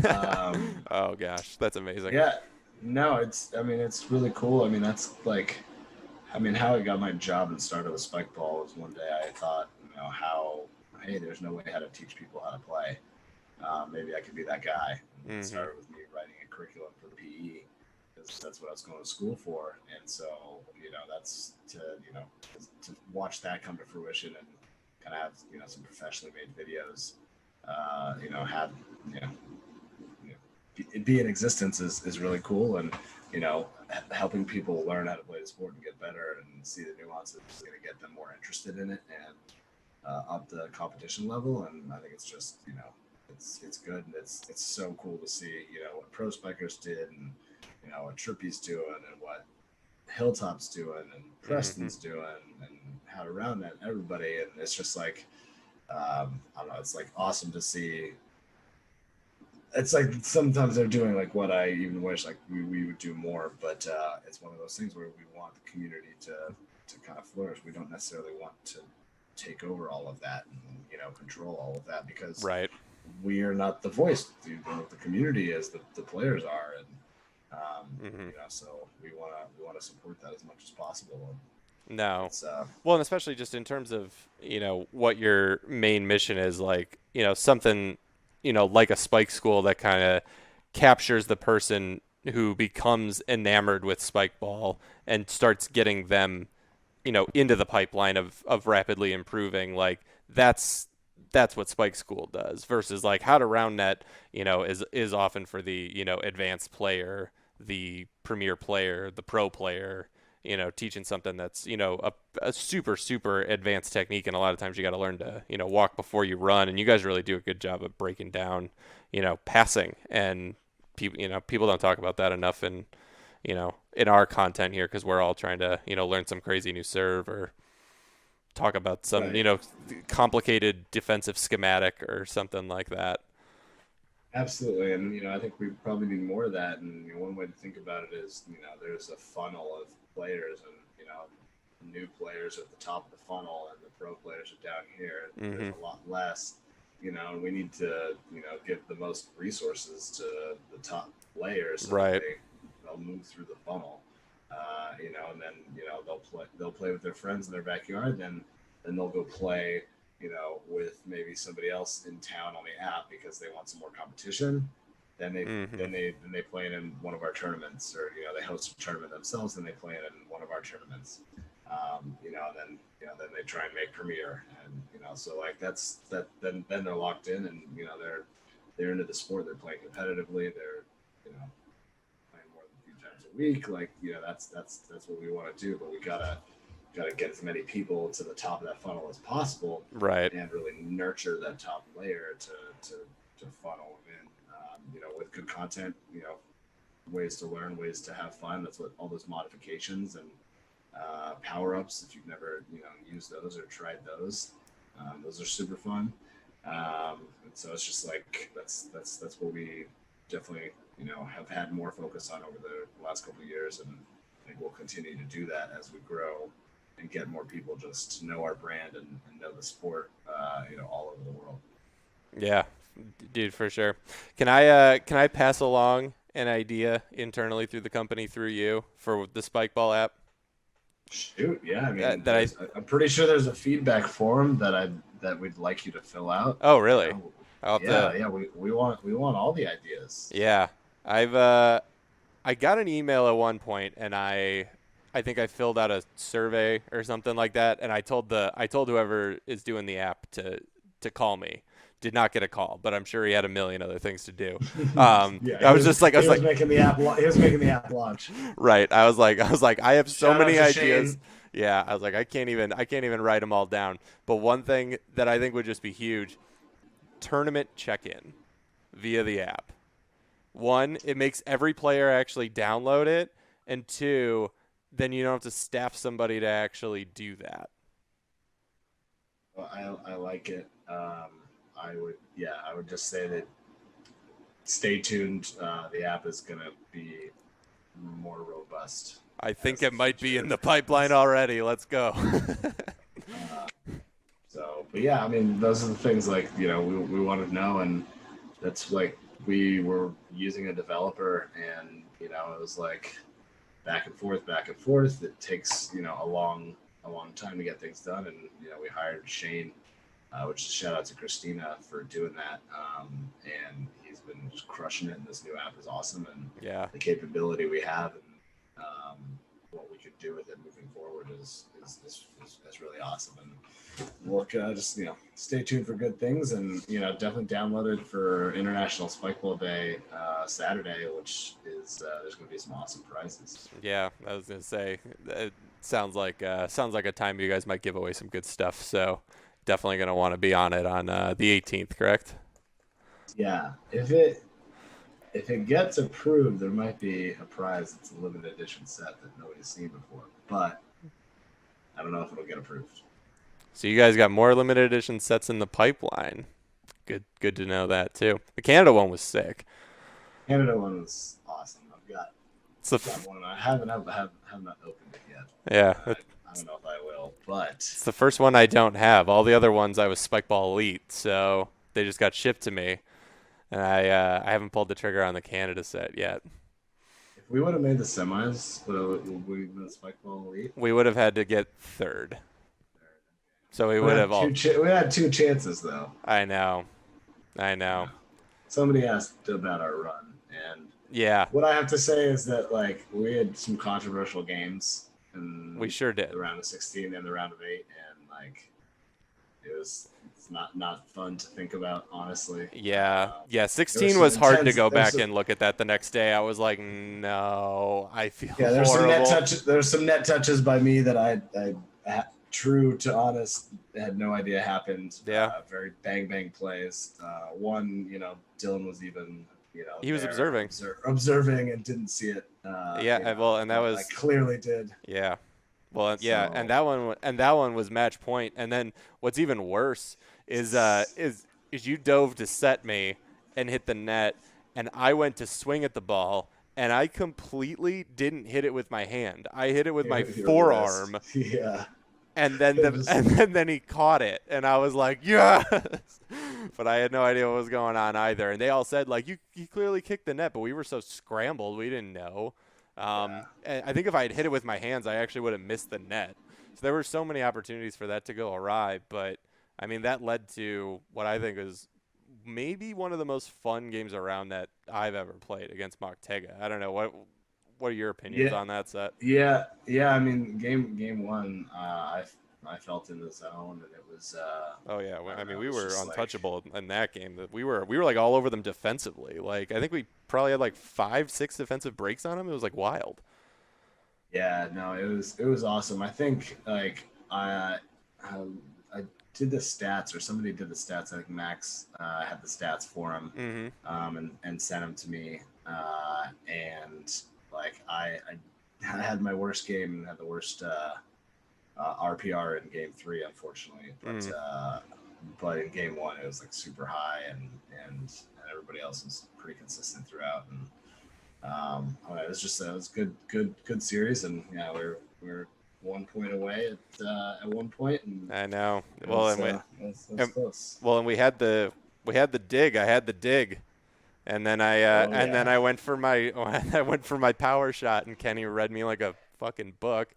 Um, Oh gosh, that's amazing. yeah, no, I mean, it's really cool. I mean, that's like, I mean, how I got my job and started with Spike Ball was one day I thought, hey, there's no way how to teach people how to play. Maybe I could be that guy. And it Hmm. started with me writing a curriculum for the PE, because that's what I was going to school for. And so, that's to watch that come to fruition, and kind of have, some professionally made videos, have, you know, be in existence is really cool. And, helping people learn how to play the sport and get better and see the nuances is going to get them more interested in it, and up the competition level. And I think it's just, it's good, and it's so cool to see what pro spikers did, and what Trippy's doing, and what Hilltop's doing, and Hmm. Preston's doing, and how to round that everybody. And it's just like, I don't know, it's like awesome to see. It's like sometimes they're doing like what I even wish like we would do more, but it's one of those things where we want the community to kind of flourish. We don't necessarily want to take over all of that, and control all of that, because Right. we are not the voice. The community is, the players are, and Hmm. so we want to support that as much as possible. And No. it's Well, and especially just in terms of, what your main mission is, like, something, like a spike school that kind of captures the person who becomes enamored with spike ball and starts getting them, into the pipeline of rapidly improving. Like that's what spike school does versus like how to round net, is often for the, advanced player, the premier player, the pro player, teaching something that's, a super advanced technique. And a lot of times you got to learn to, walk before you run. And you guys really do a good job of breaking down, passing. And people don't talk about that enough. And, in our content here because we're all trying to, learn some crazy new serve or talk about some, Right. complicated defensive schematic or something like that. Absolutely, and I think we probably need more of that. And one way to think about it is, there's a funnel of players, and new players are at the top of the funnel, and the pro players are down here. There's Hmm. a lot less, and we need to, give the most resources to the top players so that Right. they'll move through the funnel. And then they'll play with their friends in their backyard, then they'll go play with maybe somebody else in town on the app because they want some more competition. Then they Hmm. then they then they play in one of our tournaments, or they host a tournament themselves, and they play in one of our tournaments. Then they try and make Premier, and so like that's that. Then they're locked in, and they're into the sport. They're playing competitively. They're playing more than a few times a week. Like that's what we want to do, but we gotta get as many people to the top of that funnel as possible, Right. and really nurture that top layer to funnel in, with good content, ways to learn, ways to have fun. That's what all those modifications and power ups. If you've never used those or tried those, those are super fun. And so it's just like that's what we definitely have had more focus on over the last couple of years, and I think we'll continue to do that as we grow and get more people just to know our brand and know the sport, all over the world. Yeah, dude, for sure. Can I pass along an idea internally through the company through you for the Spikeball app? Shoot, yeah. I mean, That I I'm pretty sure there's a feedback form that we'd like you to fill out. Oh, You really? know, I'll have yeah, to. yeah. We want all the ideas. Yeah, I got an email at one point, and I think I filled out a survey or something like that, and I told whoever is doing the app to call me. Did not get a call, but I'm sure he had a million other things to do. Yeah, I was just like, I he was was like, making the app. He was making the app launch. right. I was like, I have so Shout out many to ideas. Shane. Yeah, I was like, I can't even write them all down. But one thing that I think would just be huge: tournament check-in via the app. One, it makes every player actually download it, and two, then you don't have to staff somebody to actually do that. Well, I like it. I would just say that stay tuned. The app is gonna be more robust I think as the it might be future in the pipeline happens. already. Let's go. Uh, but yeah, I mean, those are the things like we want to know, and that's like we were using a developer, and it was like back and forth, back and forth. It takes a long time to get things done, and we hired Shane, which is shout out to Christina for doing that, and he's been just crushing it. And this new app is awesome, and Yeah. the capability we have, and what we could do with it moving forward is really awesome. And look, just stay tuned for good things, and definitely download it for International Spikeball Day, Saturday, which is there's going to be some awesome prizes. Yeah, I was gonna say it sounds like a time you guys might give away some good stuff. So definitely gonna want to be on it on the 18th, correct? Yeah, if it gets approved, there might be a prize. It's a limited edition set that nobody's seen before, but I don't know if it'll get approved. So you guys got more limited edition sets in the pipeline. Good to know that too. The Canada one was sick. Canada one was awesome. It's the Got one. I have not opened it yet. yeah, I don't know if I will, but it's the first one I don't have. All the other ones I was Spikeball Elite, so they just got shipped to me, and I haven't pulled the trigger on the Canada set yet. if we would have made the semis, would we have been Spikeball Elite? We would have had to get third, so we We would had have all. we had two chances though. I know, I Yeah. know. Somebody asked about our run, and Yeah, what I have to say is that like we had some controversial games we in sure the did. round of 16 and the round of 8, and like it's not fun to think about, honestly. Yeah, yeah. There was 16 some was hard to intense. go There's back some, and look at that the next day. I was like, no, I feel yeah, there's some net horrible. touches. There's some net touches by me that true to honest, had no idea happened. Yeah. Very bang bang plays. One, Dylan was even he was there observing. observing and didn't see it. Yeah, well, and that But I was clearly did. yeah. Well, yeah, and So that one was match point. And then what's even worse is you dove to set me and hit the net, and I went to swing at the ball, and I completely didn't hit it with my hand. I hit it with my your wrist, forearm, yeah, and then it the just and then he caught it, and I was like, yes. But I had no idea what was going on either. And they all said like, you clearly kicked the net, but we were so scrambled we didn't know. yeah. And I think if I had hit it with my hands, I actually would have missed the net. So there were so many opportunities for that to go awry. But I mean, that led to what I think is maybe one of the most fun games around that I've ever played against Moctega. I don't know what are your opinions Yeah, on that set? yeah. I mean, game one, I felt in the zone, and it was Oh yeah, I I don't mean know, we it was were just like untouchable in that game. That we were like all over them defensively. Like I think we probably had like 5, 6 defensive breaks on them. It was like wild. yeah, no, it was awesome. I think like I did the stats, or somebody did the stats. I think Max had the stats for him, Hmm. and sent them to me. And like I had my worst game and had the worst RPR in game three, unfortunately. Mm. But in game one, it was like super high, and everybody else was pretty consistent throughout. And it was just it was good series, and yeah, we're 1 point away at one point, and I know. it Well, was it was and close. and we had the dig. I had the dig, and then Oh yeah, I went for my I went for my power shot, and Kenny read me like a fucking book.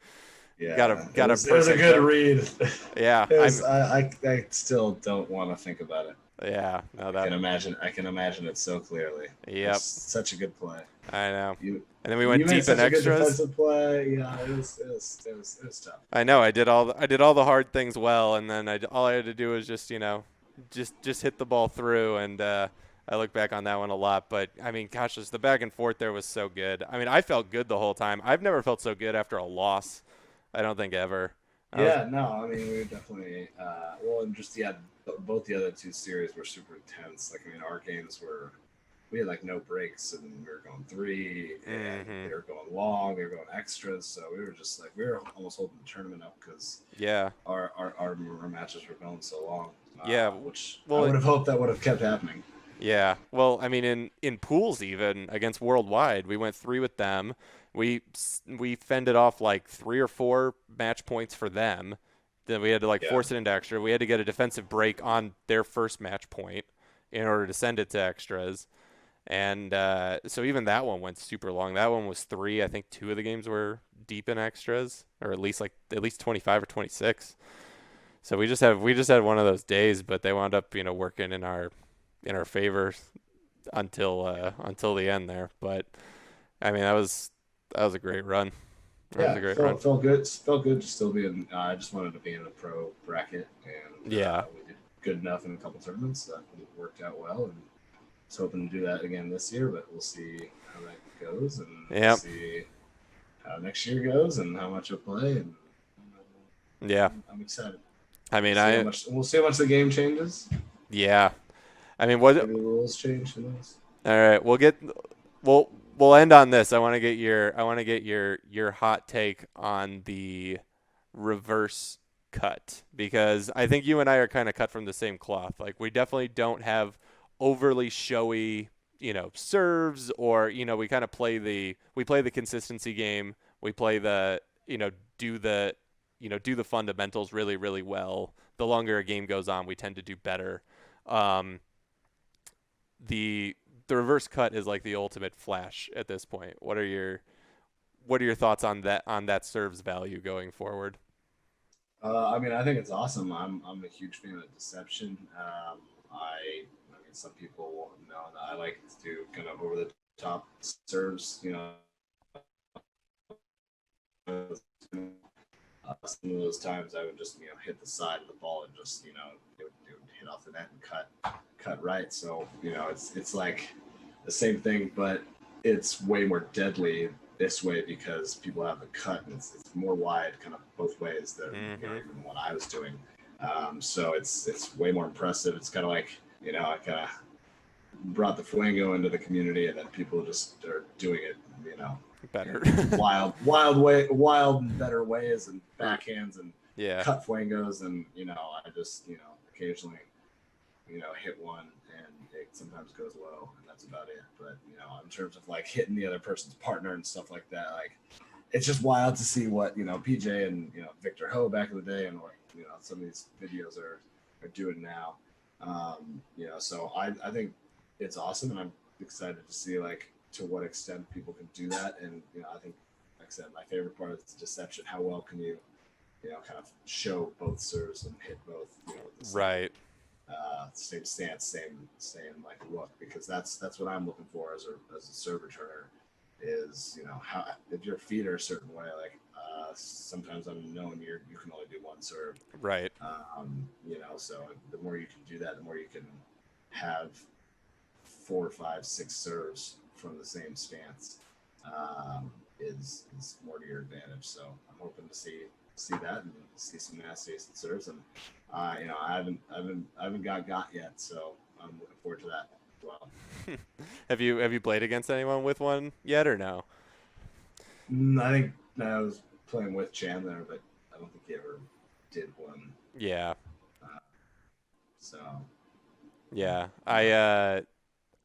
Got a yeah. It got a was a perfect good hook. read. Yeah, It was. I still don't want to think about it. yeah. No, I that. can imagine. I can imagine it so clearly. It was Yep. such a good play. I know. You And then we you went made deep in such a good extras. defensive play. Yeah, it was tough. I know. I did all the hard things well, and then all I had to do was just just hit the ball through, and I look back on that one a lot. But I mean, gosh, just the back and forth there was so good. I mean, I felt good the whole time. I've never felt so good after a loss. I don't think ever. I was. Yeah, no, I mean we were definitely well, and just yeah, both the other two series were super intense. Like I mean, our games were we had like no breaks, and we were going three, and Hmm. they were going long, they were going extras. So we were just like we were almost holding the tournament up because Yeah. our matches were going so long, Yeah. which I Well, would have hoped that would have kept happening. yeah. Well, I mean, in pools even against Worldwide, we went three with them. We fended off like 3 or 4 match points for them. Then we had to like Yeah, force it into extra. We had to get a defensive break on their first match point in order to send it to extras. And so even that one went super long. That one was three. I think 2 of the games were deep in extras, or at least 25 or 26. So we just had one of those days, but they wound up working in our favor until the end there. But I mean that was a great run. That was a yeah, great run. felt good. Felt good to still be in. I just wanted to be in the pro bracket, and Yeah. we did good enough in a couple tournaments that it worked out well. And was hoping to do that again this year, but we'll see how that goes, and we'll Yep. see how next year goes, and how much I play. And Yeah. I'm excited. I We'll mean see how I much. We'll see how much the game changes. yeah. I mean what Maybe the rules change. Who knows? all right, we'll end on this. I want to get your hot take on the reverse cut, because I think you and I are kind of cut from the same cloth. Like we definitely don't have overly showy, serves, or we kind of play the consistency game. We play do the do the fundamentals really really well. The longer a game goes on, we tend to do better. Um, the the reverse cut is like the ultimate flash at this point. What are your thoughts on that serves value going forward? I mean, I think it's awesome. I'm a huge fan of deception. I mean, some people know that I like to do kind of over the top serves. Some of those times I would just hit the side of the ball and just it would hit off the net and cut right. So it's like the same thing, but it's way more deadly this way because people have the cut and it's more wide, kind of both ways than Hmm. even what I was doing. So it's way more impressive. It's kind of like I kind of brought the Fuego into the community, and then people just are doing it, Better. wild, better ways and backhands and Yeah. cut Fuegos, and I just occasionally hit one, and it sometimes goes low, and that's about it. But in terms of like hitting the other person's partner and stuff like that, like it's just wild to see what PJ and Victor Ho back in the day, and what some of these videos are doing now. So I think it's awesome, and I'm excited to see like to what extent people can do that. And I think, like I said, my favorite part is deception. How well can you kind of show both serves and hit both the same, Right. same stance, same like look, because that's what I'm looking for as a serve returner is how if your feet are a certain way, like sometimes I'm knowing you can only do one serve, Right. So the more you can do that, the more you can have 4, 5, 6 serves from the same stance, is more to your advantage. So I'm hoping to see that and see some nasty serves, and I haven't got yet, so I'm looking forward to that as well. Have you played against anyone with one yet or no? I think I was playing with Chandler, but I don't think he ever did one. Yeah. So Yeah.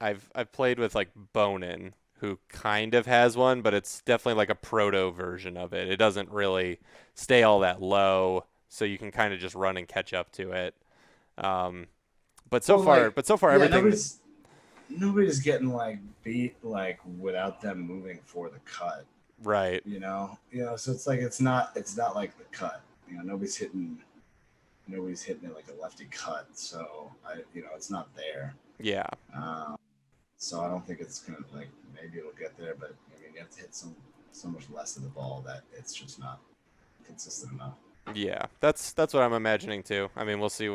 I've played with like Bonin, who kind of has one, but it's definitely like a proto version of it. It doesn't really stay all that low, so you can kind of just run and catch up to it. But so far, yeah, everything. nobody's getting like beat like without them moving for the cut. Right. So it's like it's not like the cut. Nobody's hitting it like a lefty cut. So it's not there. Yeah. So I don't think it's gonna like maybe it'll get there, but I mean you have to hit so much less of the ball that it's just not consistent enough. Yeah, that's what I'm imagining too. I mean, obviously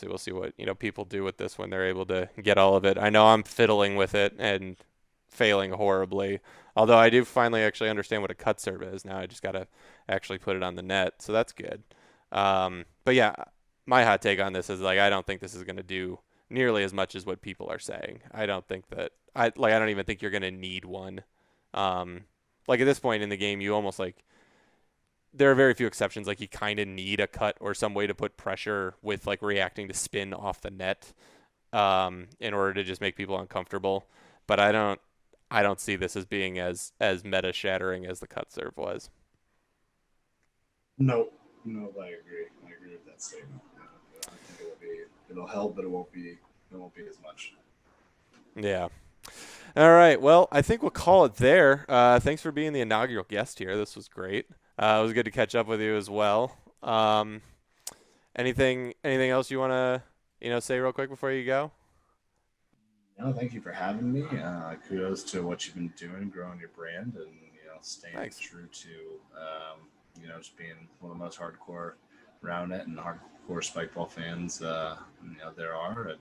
we'll see what, people do with this when they're able to get all of it. I know I'm fiddling with it and failing horribly. Although I do finally actually understand what a cut serve is. Now I just got to actually put it on the net. So that's good. But yeah, my hot take on this is like I don't think this is going to do nearly as much as what people are saying. I don't think that I don't even think you're going to need one. Like at this point in the game, you almost like there are very few exceptions. Like you kind of need a cut or some way to put pressure with like reacting to spin off the net, in order to just make people uncomfortable. But I don't see this as being as meta shattering as the cut serve was. No, I agree. I agree with that statement. I think it'll help, but it won't be as much. Yeah. All right. Well, I think we'll call it there. Thanks for being the inaugural guest here. This was great. It was good to catch up with you as well. Anything else you want to, say real quick before you go? No, thank you for having me. Kudos to what you've been doing, growing your brand, and staying Thanks. true to just being one of the most hardcore around it and hardcore Spikeball fans there are, and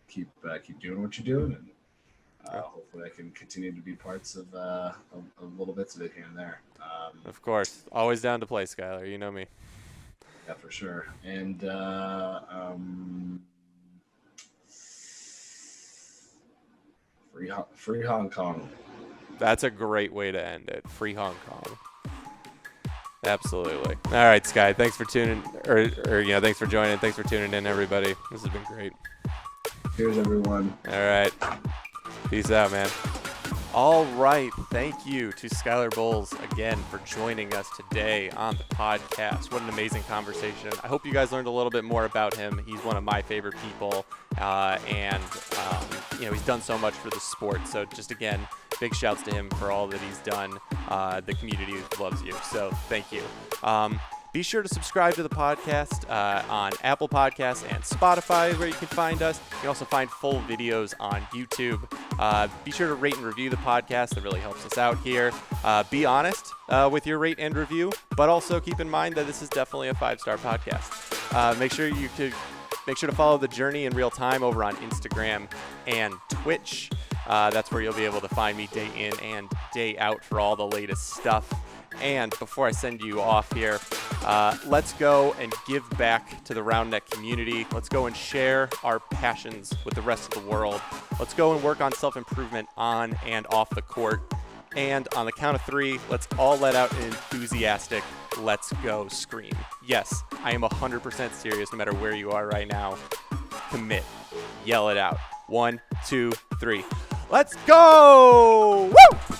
keep doing what you're doing, and hopefully I can continue to be parts of little bits of it here and there. Of course, always down to play, Skyler. You know me. Yeah, for sure. And free Hong Kong. That's a great way to end it. Free Hong Kong. Absolutely. All right, Sky. Thanks for tuning, thanks for joining. Thanks for tuning in, everybody. This has been great. Cheers, everyone. All right. Peace out, man. All right. Thank you to Skyler Boles again for joining us today on the podcast. What an amazing conversation. I hope you guys learned a little bit more about him. He's one of my favorite people, and he's done so much for the sport. So just again, big shouts to him for all that he's done. The community loves you. So thank you. Be sure to subscribe to the podcast on Apple Podcasts and Spotify, where you can find us. You can also find full videos on YouTube. Be sure to rate and review the podcast. That really helps us out here. Be honest with your rate and review, but also keep in mind that this is definitely a 5-star podcast. Make sure to follow the journey in real time over on Instagram and Twitch. That's where you'll be able to find me day in and day out for all the latest stuff. And before I send you off here, let's go and give back to the RoundNet community. Let's go and share our passions with the rest of the world. Let's go and work on self-improvement on and off the court. And on the count of 3, let's all let out an enthusiastic "let's go" scream. Yes, I am 100% serious no matter where you are right now. Commit. Yell it out. 1, 2, 3. Let's go! Woo!